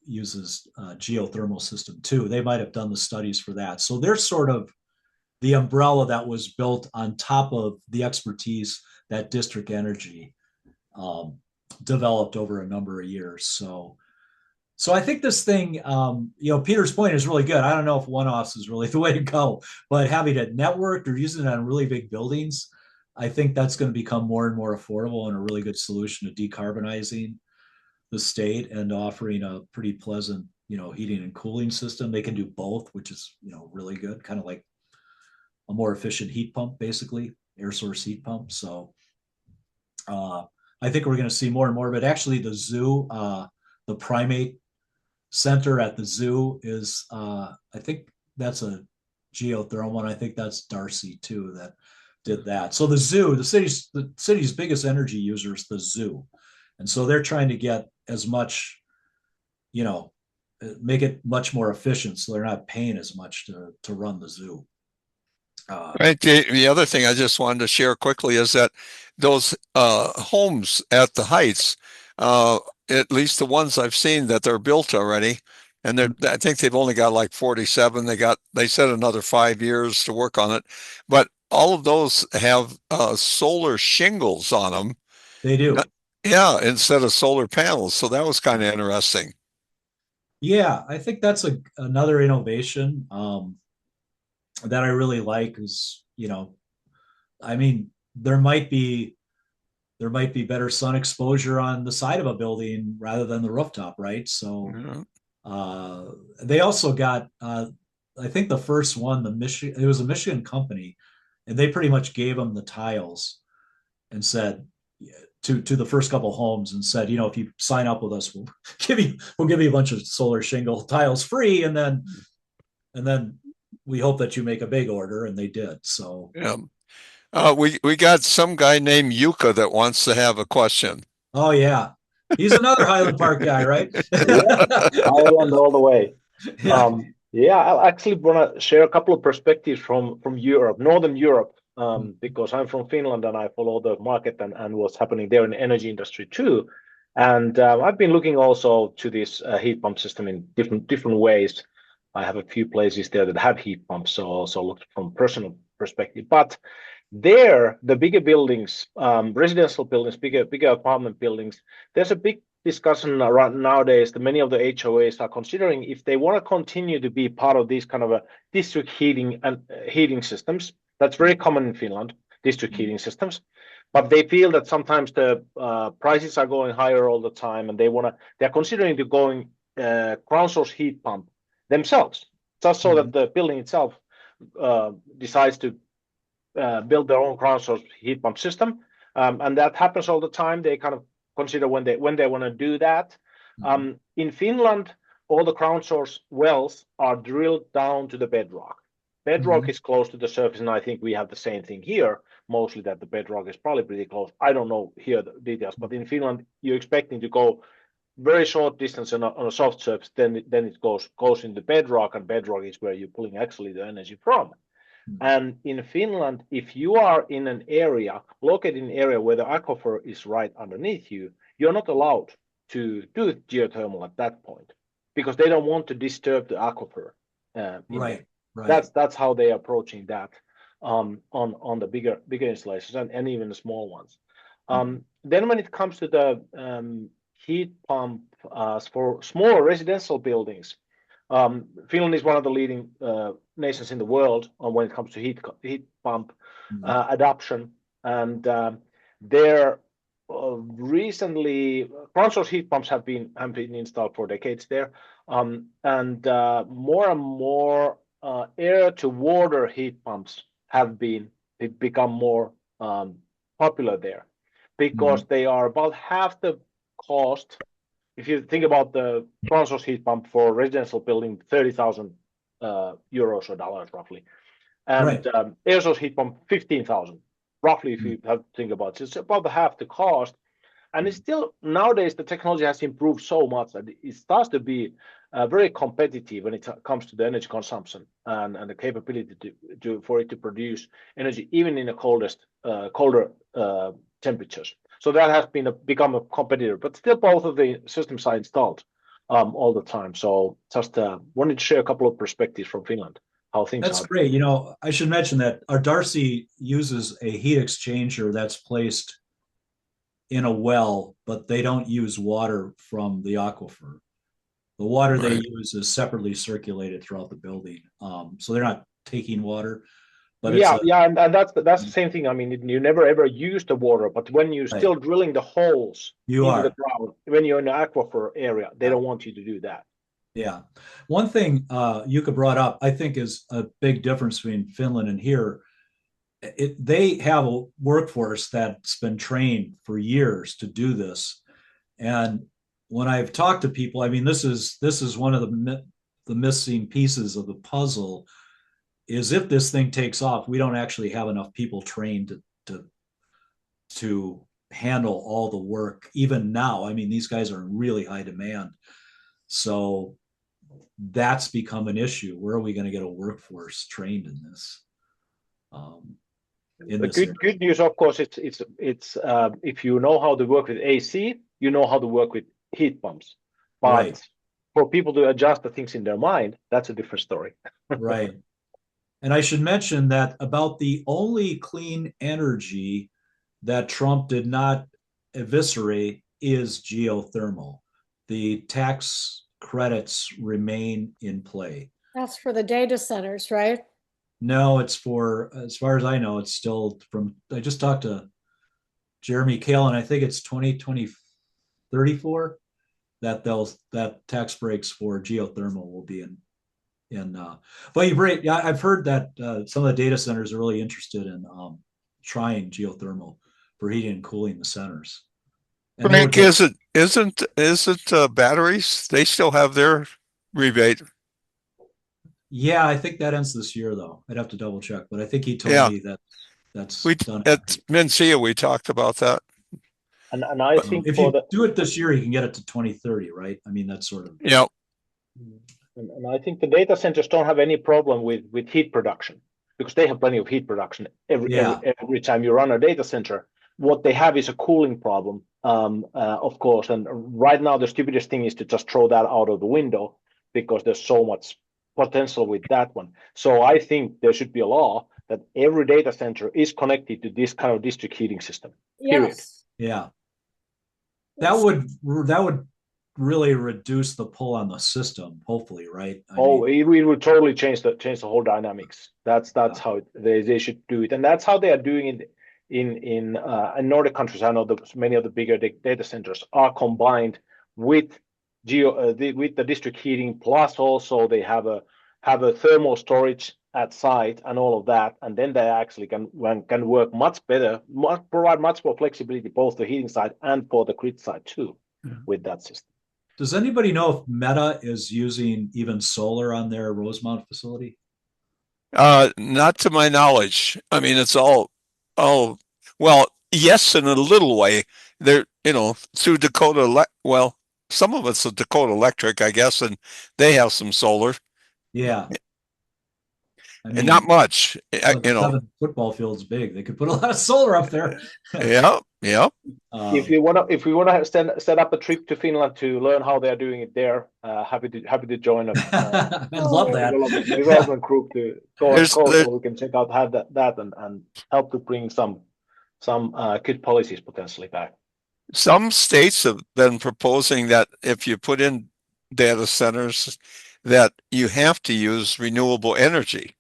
uses geothermal system too. They might have done the studies for that. So they're sort of the umbrella that was built on top of the expertise that District Energy um, developed over a number of years. So I think this thing, Peter's point is really good. I don't know if one-offs is really the way to go, but having it networked or using it on really big buildings, I think that's going to become more and more affordable and a really good solution to decarbonizing the state and offering a pretty pleasant, heating and cooling system. They can do both, which is, really good, kind of like a more efficient heat pump, basically, air source heat pump. So I think we're going to see more and more of it. Actually, the zoo, the primate center at the zoo is, I think that's a geothermal one. I think that's Darcy too that did that. So the zoo, the city's biggest energy user is the zoo, and so they're trying to get as much, you know, make it much more efficient, so they're not paying as much to run the zoo. Right. The other thing I just wanted to share quickly is that those homes at the Heights, uh, at least the ones I've seen that they're built already, and I think they've only got like 47. They said another 5 years to work on it, but all of those have solar shingles on them. They do. Yeah, instead of solar panels. So that was kind of interesting. Yeah, I think that's another innovation that I really like. Is I mean, there might be better sun exposure on the side of a building rather than the rooftop, right? So Yeah. uh, they also got, I think the first one, it was a Michigan company, and they pretty much gave them the tiles and said to the first couple homes and said, if you sign up with us, we'll give you a bunch of solar shingle tiles free, and then we hope that you make a big order, and they did. So, Yeah. We got some guy named Yuka that wants to have a question. oh yeah, he's another Highland Park guy, right? Yeah, Ireland all the way. Yeah. Yeah, I actually want to share a couple of perspectives from Europe, Northern Europe, because I'm from Finland and I follow the market and what's happening there in the energy industry too. And I've been looking also to this heat pump system in different ways. I have a few places there that have heat pumps, so also looked from personal perspective. But there, the bigger buildings, residential buildings, bigger apartment buildings, there's a big discussion around nowadays that many of the HOAs are considering if they want to continue to be part of these kind of a district heating and heating systems. That's very common in Finland, district heating systems. But they feel that sometimes the prices are going higher all the time, and they're considering to going ground source heat pump themselves, just so that the building itself decides to build their own ground source heat pump system, and that happens all the time. They kind of consider when they want to do that. In Finland, all the ground source wells are drilled down to the bedrock. Bedrock is close to the surface, and I think we have the same thing here. Mostly that the bedrock is probably pretty close. I don't know here the details, but in Finland, you're expecting to go very short distance on a soft surface, then it goes into bedrock, and bedrock is where you're pulling actually the energy from. And in Finland, if you are in an area, located in an area where the aquifer is right underneath you, you're not allowed to do geothermal at that point because they don't want to disturb the aquifer. Right. That's how they are approaching that on the bigger installations and even the small ones. Then when it comes to the heat pump for smaller residential buildings, Finland is one of the leading nations in the world when it comes to heat pump adoption, and there recently ground source heat pumps have been installed for decades there, and more and more air to water heat pumps have become more popular there because they are about half the cost. If you think about the ground source heat pump for residential building, 30,000 euros or dollars roughly, and air source heat pump 15,000 roughly. If you have to think about it, it's about half the cost, and it's still nowadays the technology has improved so much that it starts to be very competitive when it comes to the energy consumption and the capability for it to produce energy even in the colder temperatures. So that has become a competitor, but still both of the systems are installed all the time. So just wanted to share a couple of perspectives from Finland, how things are. That's great. You know, I should mention that our Darcy uses a heat exchanger that's placed in a well, but they don't use water from the aquifer. The water they use is separately circulated throughout the building. So they're not taking water. But and that's the same thing. I mean, you never ever use the water, but when you're still drilling the holes into the ground, when you're in the aquifer area, they don't want you to do that. Yeah. One thing Jukka brought up, I think, is a big difference between Finland and here. They have a workforce that's been trained for years to do this. And when I've talked to people, I mean, this is one of the missing pieces of the puzzle. Is if this thing takes off, we don't actually have enough people trained to handle all the work. Even now, I mean, these guys are in really high demand. So that's become an issue. Where are we going to get a workforce trained in this? The good news, of course, it's if you know how to work with AC, you know how to work with heat pumps. But for people to adjust the things in their mind, that's a different story. Right. And I should mention that about the only clean energy that Trump did not eviscerate is geothermal. The tax credits remain in play. That's for the data centers, right? No, it's for, as far as I know, it's still from, I just talked to Jeremy Kale, and I think it's 2034 that tax breaks for geothermal will be in. But I've heard that some of the data centers are really interested in trying geothermal for heating and cooling the centers. And Frank, isn't batteries? They still have their rebate. Yeah, I think that ends this year, though. I'd have to double check, but I think he told me that's done. At Mencia, we talked about that. And I think if you do it this year, you can get it to 2030, right? I mean, that's sort of. Yeah. And I think the data centers don't have any problem with heat production because they have plenty of heat production every time you run a data center. What they have is a cooling problem, of course. And right now, the stupidest thing is to just throw that out of the window because there's so much potential with that one. So I think there should be a law that every data center is connected to this kind of district heating system. Period. Yes. Yeah. That would really reduce the pull on the system, hopefully, right? I Oh, mean, it would totally change the whole dynamics. That's how they should do it, and that's how they are doing it in Nordic countries. I know that many of the bigger data centers are combined with with the district heating, plus also they have a thermal storage at site and all of that, and then they actually can work much better, provide much more flexibility both the heating side and for the grid side too, with that system. does anybody know if Meta is using even solar on their Rosemount facility? Not to my knowledge. I mean, it's all, well, yes, in a little way. They're, through well, some of it's a Dakota Electric, I guess, and they have some solar, Yeah, I and not mean, much, well, 7 football fields big. They could put a lot of solar up there. Yeah, yeah. If we wanna set up a trip to Finland to learn how they are doing it there, happy to join a I'd love that. development group to There's go there so we can check out how that and help to bring some good policies potentially back. some states have been proposing that if you put in data centers, that you have to use renewable energy,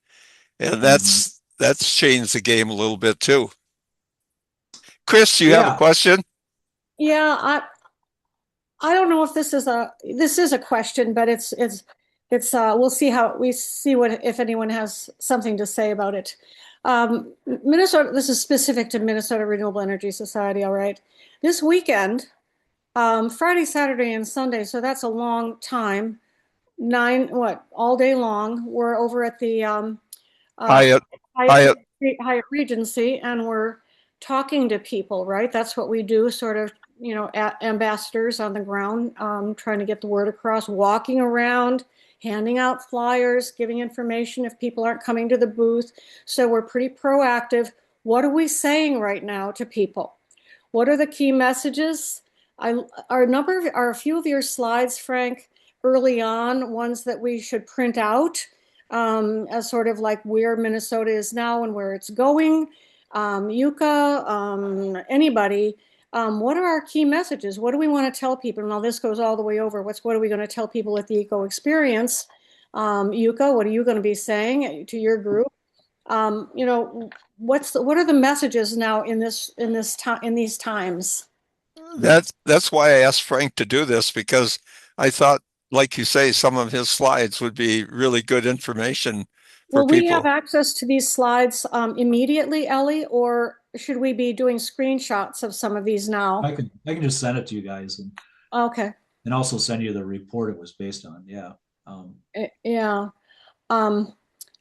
and that's changed the game a little bit too. Chris, you have a Yeah. question? Yeah, I don't know if this is a question, but it's we'll see what if anyone has something to say about it. Minnesota, this is specific to Minnesota Renewable Energy Society, all right. This weekend, Friday, Saturday, and Sunday, so that's a long time. All day long. We're over at the Hyatt, Hyatt. Hyatt Regency, and we're talking to people, right? That's what we do, sort of, ambassadors on the ground, trying to get the word across, walking around, handing out flyers, giving information if people aren't coming to the booth. So we're pretty proactive. What are we saying right now to people? What are the key messages? Are a few of your slides, Frank, early on, ones that we should print out, as sort of like where Minnesota is now and where it's going? Yuka, anybody, what are our key messages? What do we want to tell people? Now this goes all the way over. What are we going to tell people at the Eco Experience? Yuka, what are you going to be saying to your group? What are the messages now in these times? That's why I asked Frank to do this, because I thought, like you say, some of his slides would be really good information for Will we have people. access to these slides immediately, Ellie, or should we be doing screenshots of some of these now? I can just send it to you guys Okay. and also send you the report it was based on. Yeah. Yeah.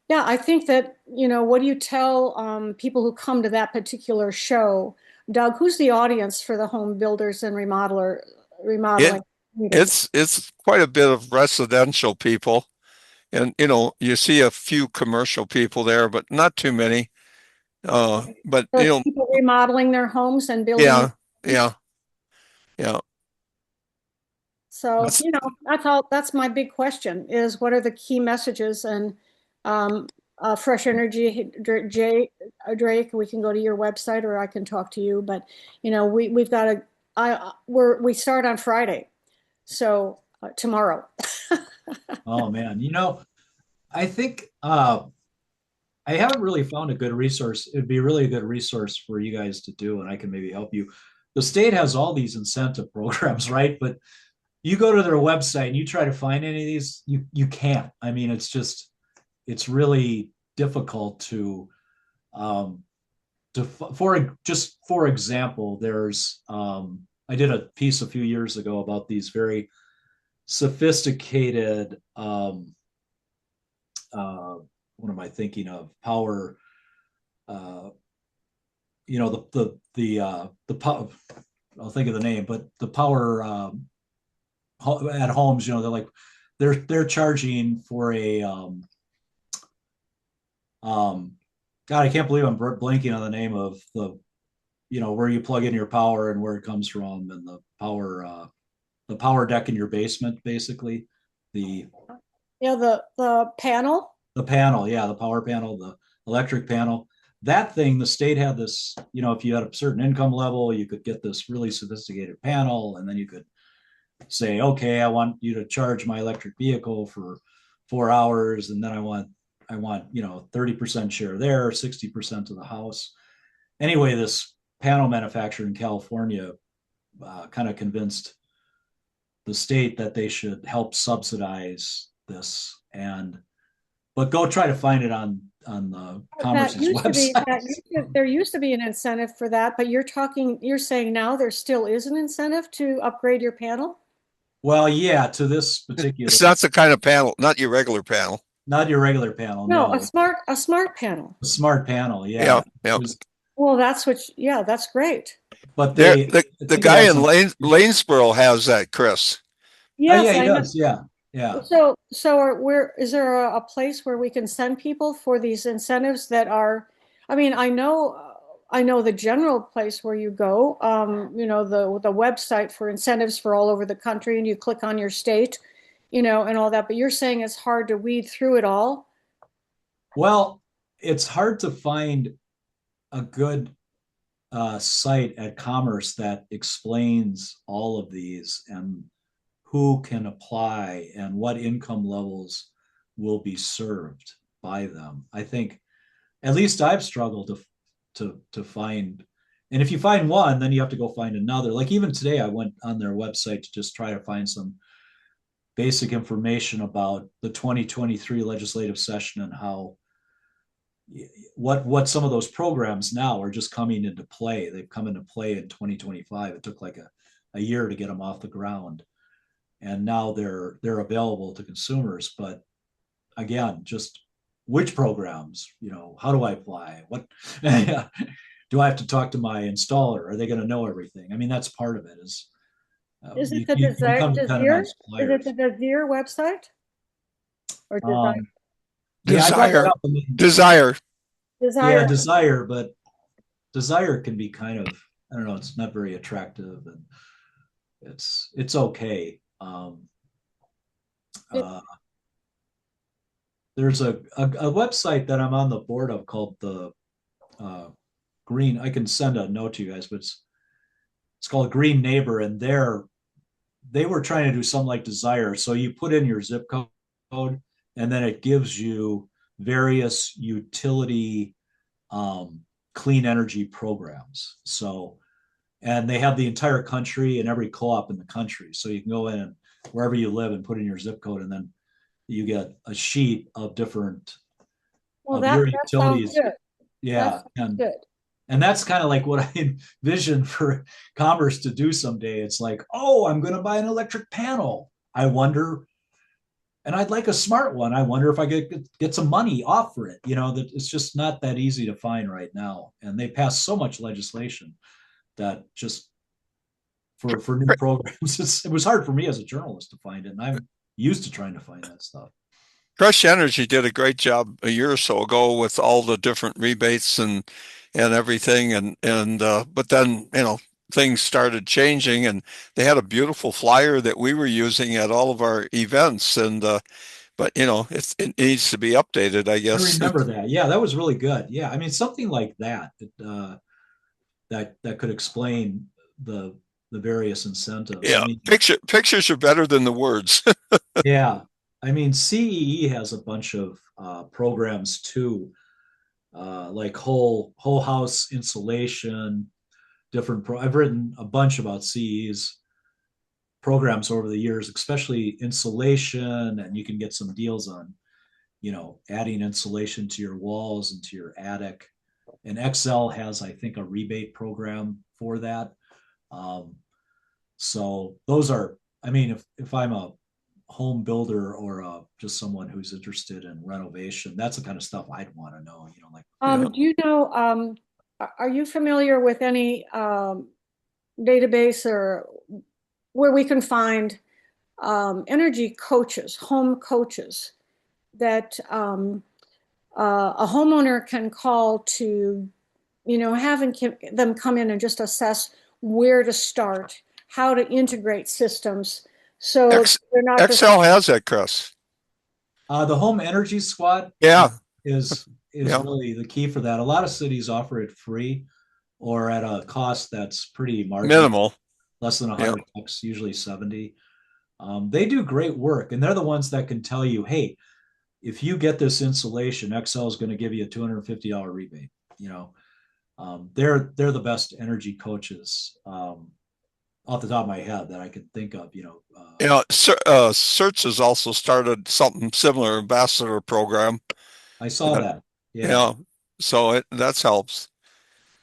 Yeah, I think that, what do you tell people who come to that particular show? Doug, who's the audience for the home builders and remodeling meeting? It's quite a bit of residential people, and you see a few commercial people there, but not too many. But So it's people remodeling their homes and building. yeah, yeah, yeah. So, that's all. That's my big question is what are the key messages? And Fresh Energy, Drake, we can go to your website or I can talk to you. But, we've got we start on Friday. So tomorrow. Oh man, I think I haven't really found a good resource. It'd be really a good resource for you guys to do, and I can maybe help you. The state has all these incentive programs, right? But you go to their website and you try to find any of these, you can't. I mean, it's really difficult to for example, there's I did a piece a few years ago about these very sophisticated what am I thinking of? Power, the power. I'll think of the name, but the power at homes. They're like they're charging for a God, I can't believe I'm blanking on the name of where you plug in your power and where it comes from, and the power deck in your basement, basically. The panel. The panel, yeah, the power panel, the electric panel. that thing, the state had this, if you had a certain income level, you could get this really sophisticated panel, and then you could say, okay, I want you to charge my electric vehicle for 4 hours, and then I want 30% share there, 60% of the house. Anyway, this panel manufacturer in California kind of convinced the state that they should help subsidize this, but go try to find it on the Commerce's website. There used to be an incentive for that, but you're saying now there still is an incentive to upgrade your panel? Well, yeah, to this particular. It's not the kind of panel, not your regular panel. Not your regular panel. No, no. a smart panel. A smart panel, yeah. Yeah. Well, that's great. But the guy in Lanesboro has that, Chris. Yes, yeah, he does. Yeah. So is there a place where we can send people for these incentives that are, I mean, I know the general place where you go, the website for incentives for all over the country, and you click on your state, and all that, but you're saying it's hard to weed through it all? Well, it's hard to find a good site at Commerce that explains all of these and who can apply and what income levels will be served by them. I think at least I've struggled to find, and if you find one, then you have to go find another. Like even today, I went on their website to just try to find some basic information about the 2023 legislative session and how what some of those programs now are just coming into play. They've come into play in 2025. It took like a year to get them off the ground, and now they're available to consumers. But again, just which programs, how do I apply? What do I have to talk to my installer? Are they going to know everything? I mean, that's part of it. Is it the Desire website or Desire? Desire. Yeah, Desire, but Desire can be kind of, I don't know, it's not very attractive, and it's okay. There's a website that I'm on the board of called the Green. I can send a note to you guys, but it's called Green Neighbor, and they were trying to do something like Desire. So you put in your zip code, and then it gives you various utility clean energy programs. So, and they have the entire country and every co-op in the country. So you can go in and wherever you live and put in your zip code, and then you get a sheet of different your utilities. Sounds good. Yeah, good. And that's kind of like what I envision for Commerce to do someday. It's like, oh, I'm going to buy an electric panel. I wonder, and I'd like a smart one. I wonder if I could get some money off for it. That it's just not that easy to find right now. And they pass so much legislation that just for new programs, it was hard for me as a journalist to find it. And I'm used to trying to find that stuff. Fresh Energy did a great job a year or so ago with all the different rebates and everything, and but then things started changing, and they had a beautiful flyer that we were using at all of our events, and but it needs to be updated, I guess. I remember that. Yeah, that was really good. Yeah, I mean something like that that could explain the various incentives. Yeah, I mean, pictures are better than the words. Yeah, I mean CEE has a bunch of programs too, like whole house insulation, I've written a bunch about CEE's programs over the years, especially insulation, and you can get some deals on adding insulation to your walls and to your attic. And Excel has, I think, a rebate program for that. So those are, I mean, if I'm a home builder or just someone who's interested in renovation, that's the kind of stuff I'd want to know. Do you know? Are you familiar with any database or where we can find energy coaches, home coaches that a homeowner can call to, having them come in and just assess where to start, how to integrate systems, so they're not Excel has that, Chris. The Home Energy Squad, yeah, is is really the key for that. A lot of cities offer it free or at a cost that's pretty marginal, Minimal. less than Yeah. $100, usually 70. They do great work, and they're the ones that can tell you, hey, if you get this insulation, XL is going to give you a $250 rebate. You know, they're the best energy coaches off the top of my head that I can think of. You know, Search has also started something similar, ambassador program. I saw that. Yeah. Yeah. So that helps.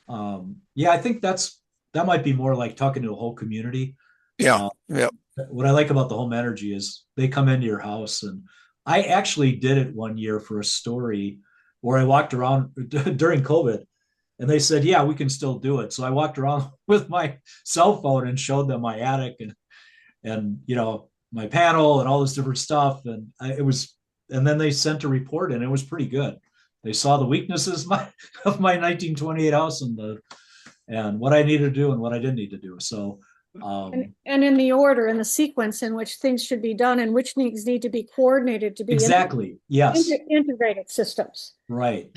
Yeah, I think that might be more like talking to a whole community. Yeah. Yeah. What I like about the home energy is they come into your house, and I actually did it one year for a story where I walked around during COVID, and they said, "Yeah, we can still do it." So I walked around with my cell phone and showed them my attic and my panel and all this different stuff, and and then they sent a report, and it was pretty good. They saw the weaknesses of my 1928 house and what I needed to do and what I didn't need to do. So and in the order and the sequence in which things should be done and which needs need to be coordinated to be exactly, yes, integrated systems. Right.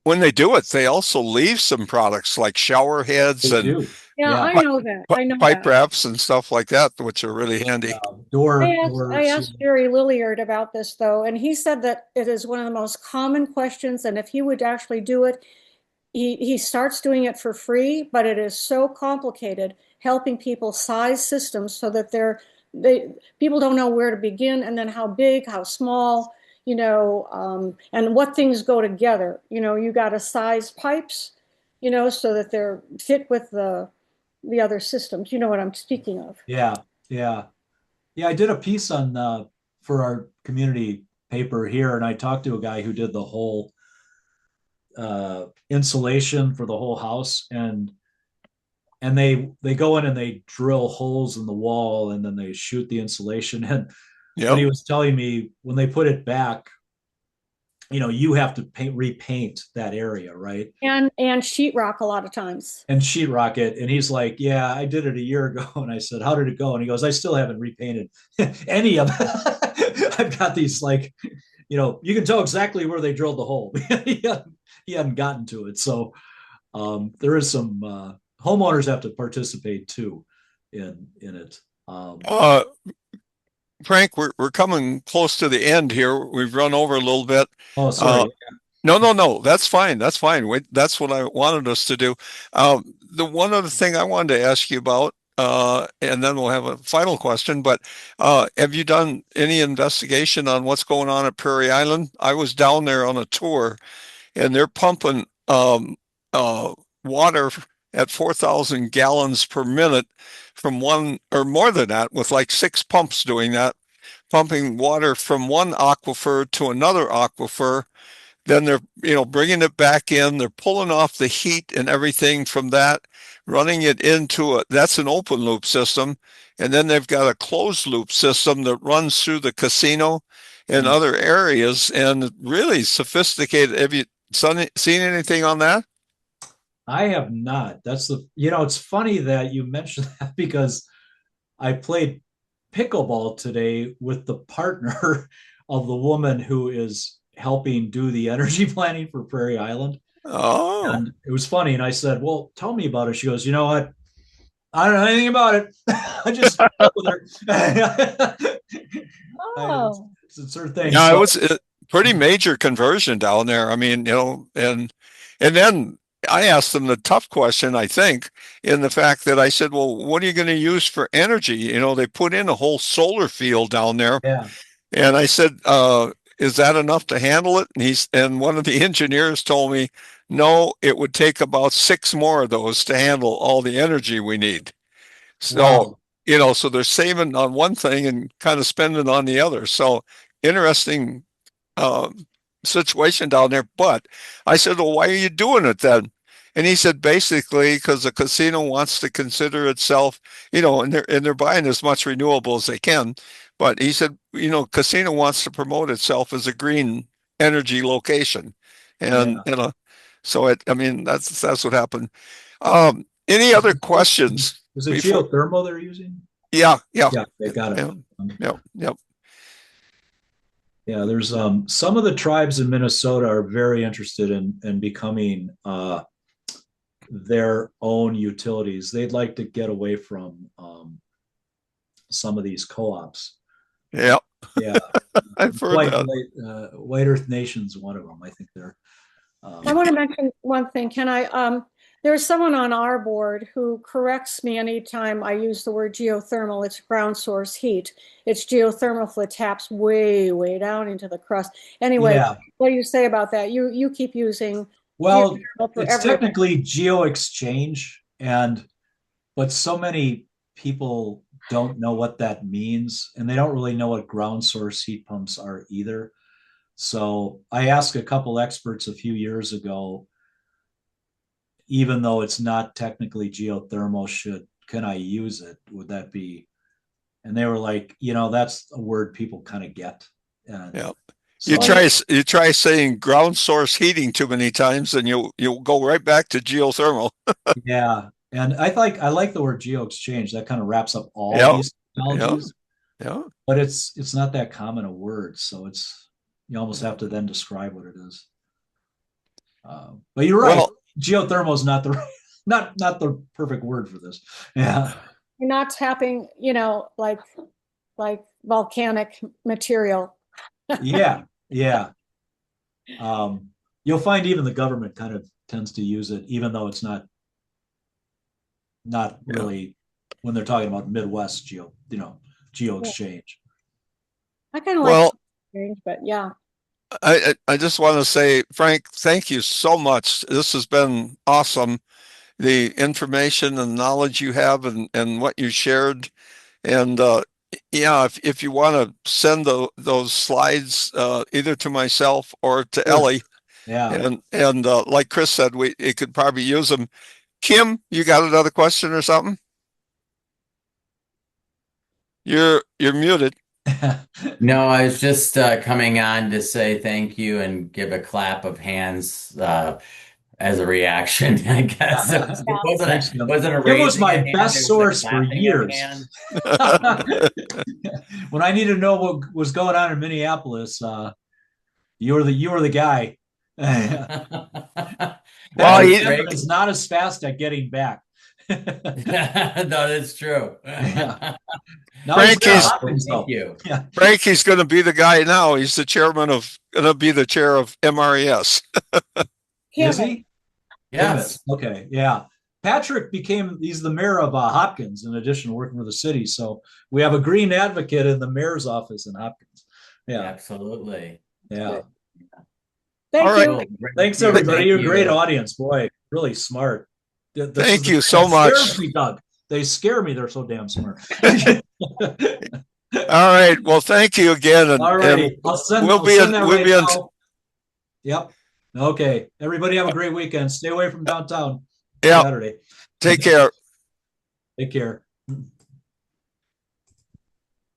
When they do it, they also leave some products like shower heads They and do. Yeah, I know that. I know pipe that. wraps and stuff like that, which are really handy. I asked Jerry Lilliard about this though, and he said that it is one of the most common questions, and if he would actually do it, he starts doing it for free, but it is so complicated helping people size systems so that people don't know where to begin and then how big, how small, and what things go together. You got to size pipes, so that they're fit with the other systems. You know what I'm speaking of. Yeah, yeah, yeah. I did a piece on for our community paper here, and I talked to a guy who did the whole insulation for the whole house, and they go in and they drill holes in the wall, and then they shoot the insulation. And what he was telling me, when they put it back, you have to repaint that area, right? And sheetrock a lot of times. And sheetrock it. And he's like, "Yeah, I did it a year ago." And I said, "How did it go?" And he goes, "I still haven't repainted any of it. I've got these you can tell exactly where they drilled the hole." He hadn't gotten to it. So there is some homeowners have to participate too in it. Frank, we're coming close to the end here. We've run over a little bit. Oh, sorry. No, that's fine. That's fine. That's what I wanted us to do. The one other thing I wanted to ask you about, and then we'll have a final question, but have you done any investigation on what's going on at Prairie Island? I was down there on a tour, and they're pumping water at 4,000 gallons per minute from one, or more than that, with like 6 pumps doing that, pumping water from one aquifer to another aquifer. Then they're, bringing it back in. They're pulling off the heat and everything from that, running it into that's an open loop system. And then they've got a closed loop system that runs through the casino and other areas, and really sophisticated. Have you seen anything on that? I have not. It's funny that you mentioned that because I played pickleball today with the partner of the woman who is helping do the energy planning for Prairie Island. Oh. And it was funny. And I said, "Well, tell me about it." She goes, "You know what? I don't know anything about it." I just spoke with her. Oh. It's her thing. Yeah, it was a pretty major conversion down there. I mean, and then I asked them the tough question, I think, in the fact that I said, "Well, what are you going to use for energy?" They put in a whole solar field down there. Yeah. And I said, "Is that enough to handle it?" And one of the engineers told me, "No, it would take about 6 more of those to handle all the energy we need." So, Wow. so they're saving on one thing and kind of spending on the other. So interesting situation down there. But I said, "Well, why are you doing it then?" And he said, basically, because the casino wants to consider itself, and they're buying as much renewable as they can. But he said, casino wants to promote itself as a green energy location, and so that's what happened. Any other questions? Is it geothermal they're using? Yeah. Yeah, they got it. Yep. Yeah, there's some of the tribes in Minnesota are very interested in becoming their own utilities. They'd like to get away from some of these co-ops. Yeah, Yeah, I've heard that. White Earth Nation's one of them. I think they're. I want to mention one thing. Can I? There's someone on our board who corrects me anytime I use the word geothermal. It's ground source heat. It's geothermal if it taps way, way down into the crust. Anyway, Yeah. what do you say about that? You keep using Well, geothermal for it's everything. technically geo exchange, but so many people don't know what that means, and they don't really know what ground source heat pumps are either. So I asked a couple experts a few years ago, even though it's not technically geothermal, can I use it? Would that be? And they were like, that's a word people kind of get. And Yeah. so You try saying ground source heating too many times, and you'll go right back to geothermal. yeah, and I like the word geo exchange. That kind of wraps up all Yeah, these yeah, technologies, yeah. but it's not that common a word, so you almost have to then describe what it is. But you're right. Well, Geothermal is not the not the perfect word for this. Yeah, You're not tapping, like volcanic material. yeah. You'll find even the government kind of tends to use it, even though it's not yeah. really when they're talking about Midwest geo Yeah. exchange. I kind of like Well, change, but yeah. I just want to say, Frank, thank you so much. This has been awesome. The information and knowledge you have and what you shared. And yeah, if you want to send those slides either to myself or to Sure. Ellie, Yeah. and like Chris said, it could probably use them. Kim, you got another question or something? You're muted. No, I was just coming on to say thank you and give a clap of hands as a reaction. I guess Thanks, Kim. wasn't a Kim was raising a my hand, best it was a source for clapping of years. hands. When I needed to know what was going on in Minneapolis, you were the guy. Well, Patrick Great. is not as fast at getting back. No, that's true. Yeah. Now he's Frank, there. he's Hopkins, Thank though. you. Yeah. Frank, he's going to be the guy now. He's the going to be the chair of MRES. Is Kim, he? Yes. Okay. Yeah. Patrick he's the mayor of Hopkins in addition to working for the city. So we have a green advocate in the mayor's office in Hopkins. Yeah. Absolutely. Yeah. thank All right. you. Cool. Thanks, Thank you. everybody. Thank You're a great you. audience. Boy, really smart. Thank you so That scares much. me, Doug. They scare me. They're so damn smart. All right. Well, thank you again, All and righty. I'll send that we'll right be in. now. Yep. Okay. Everybody have a great weekend. Stay away from downtown Yeah. Saturday. Take care. Take care.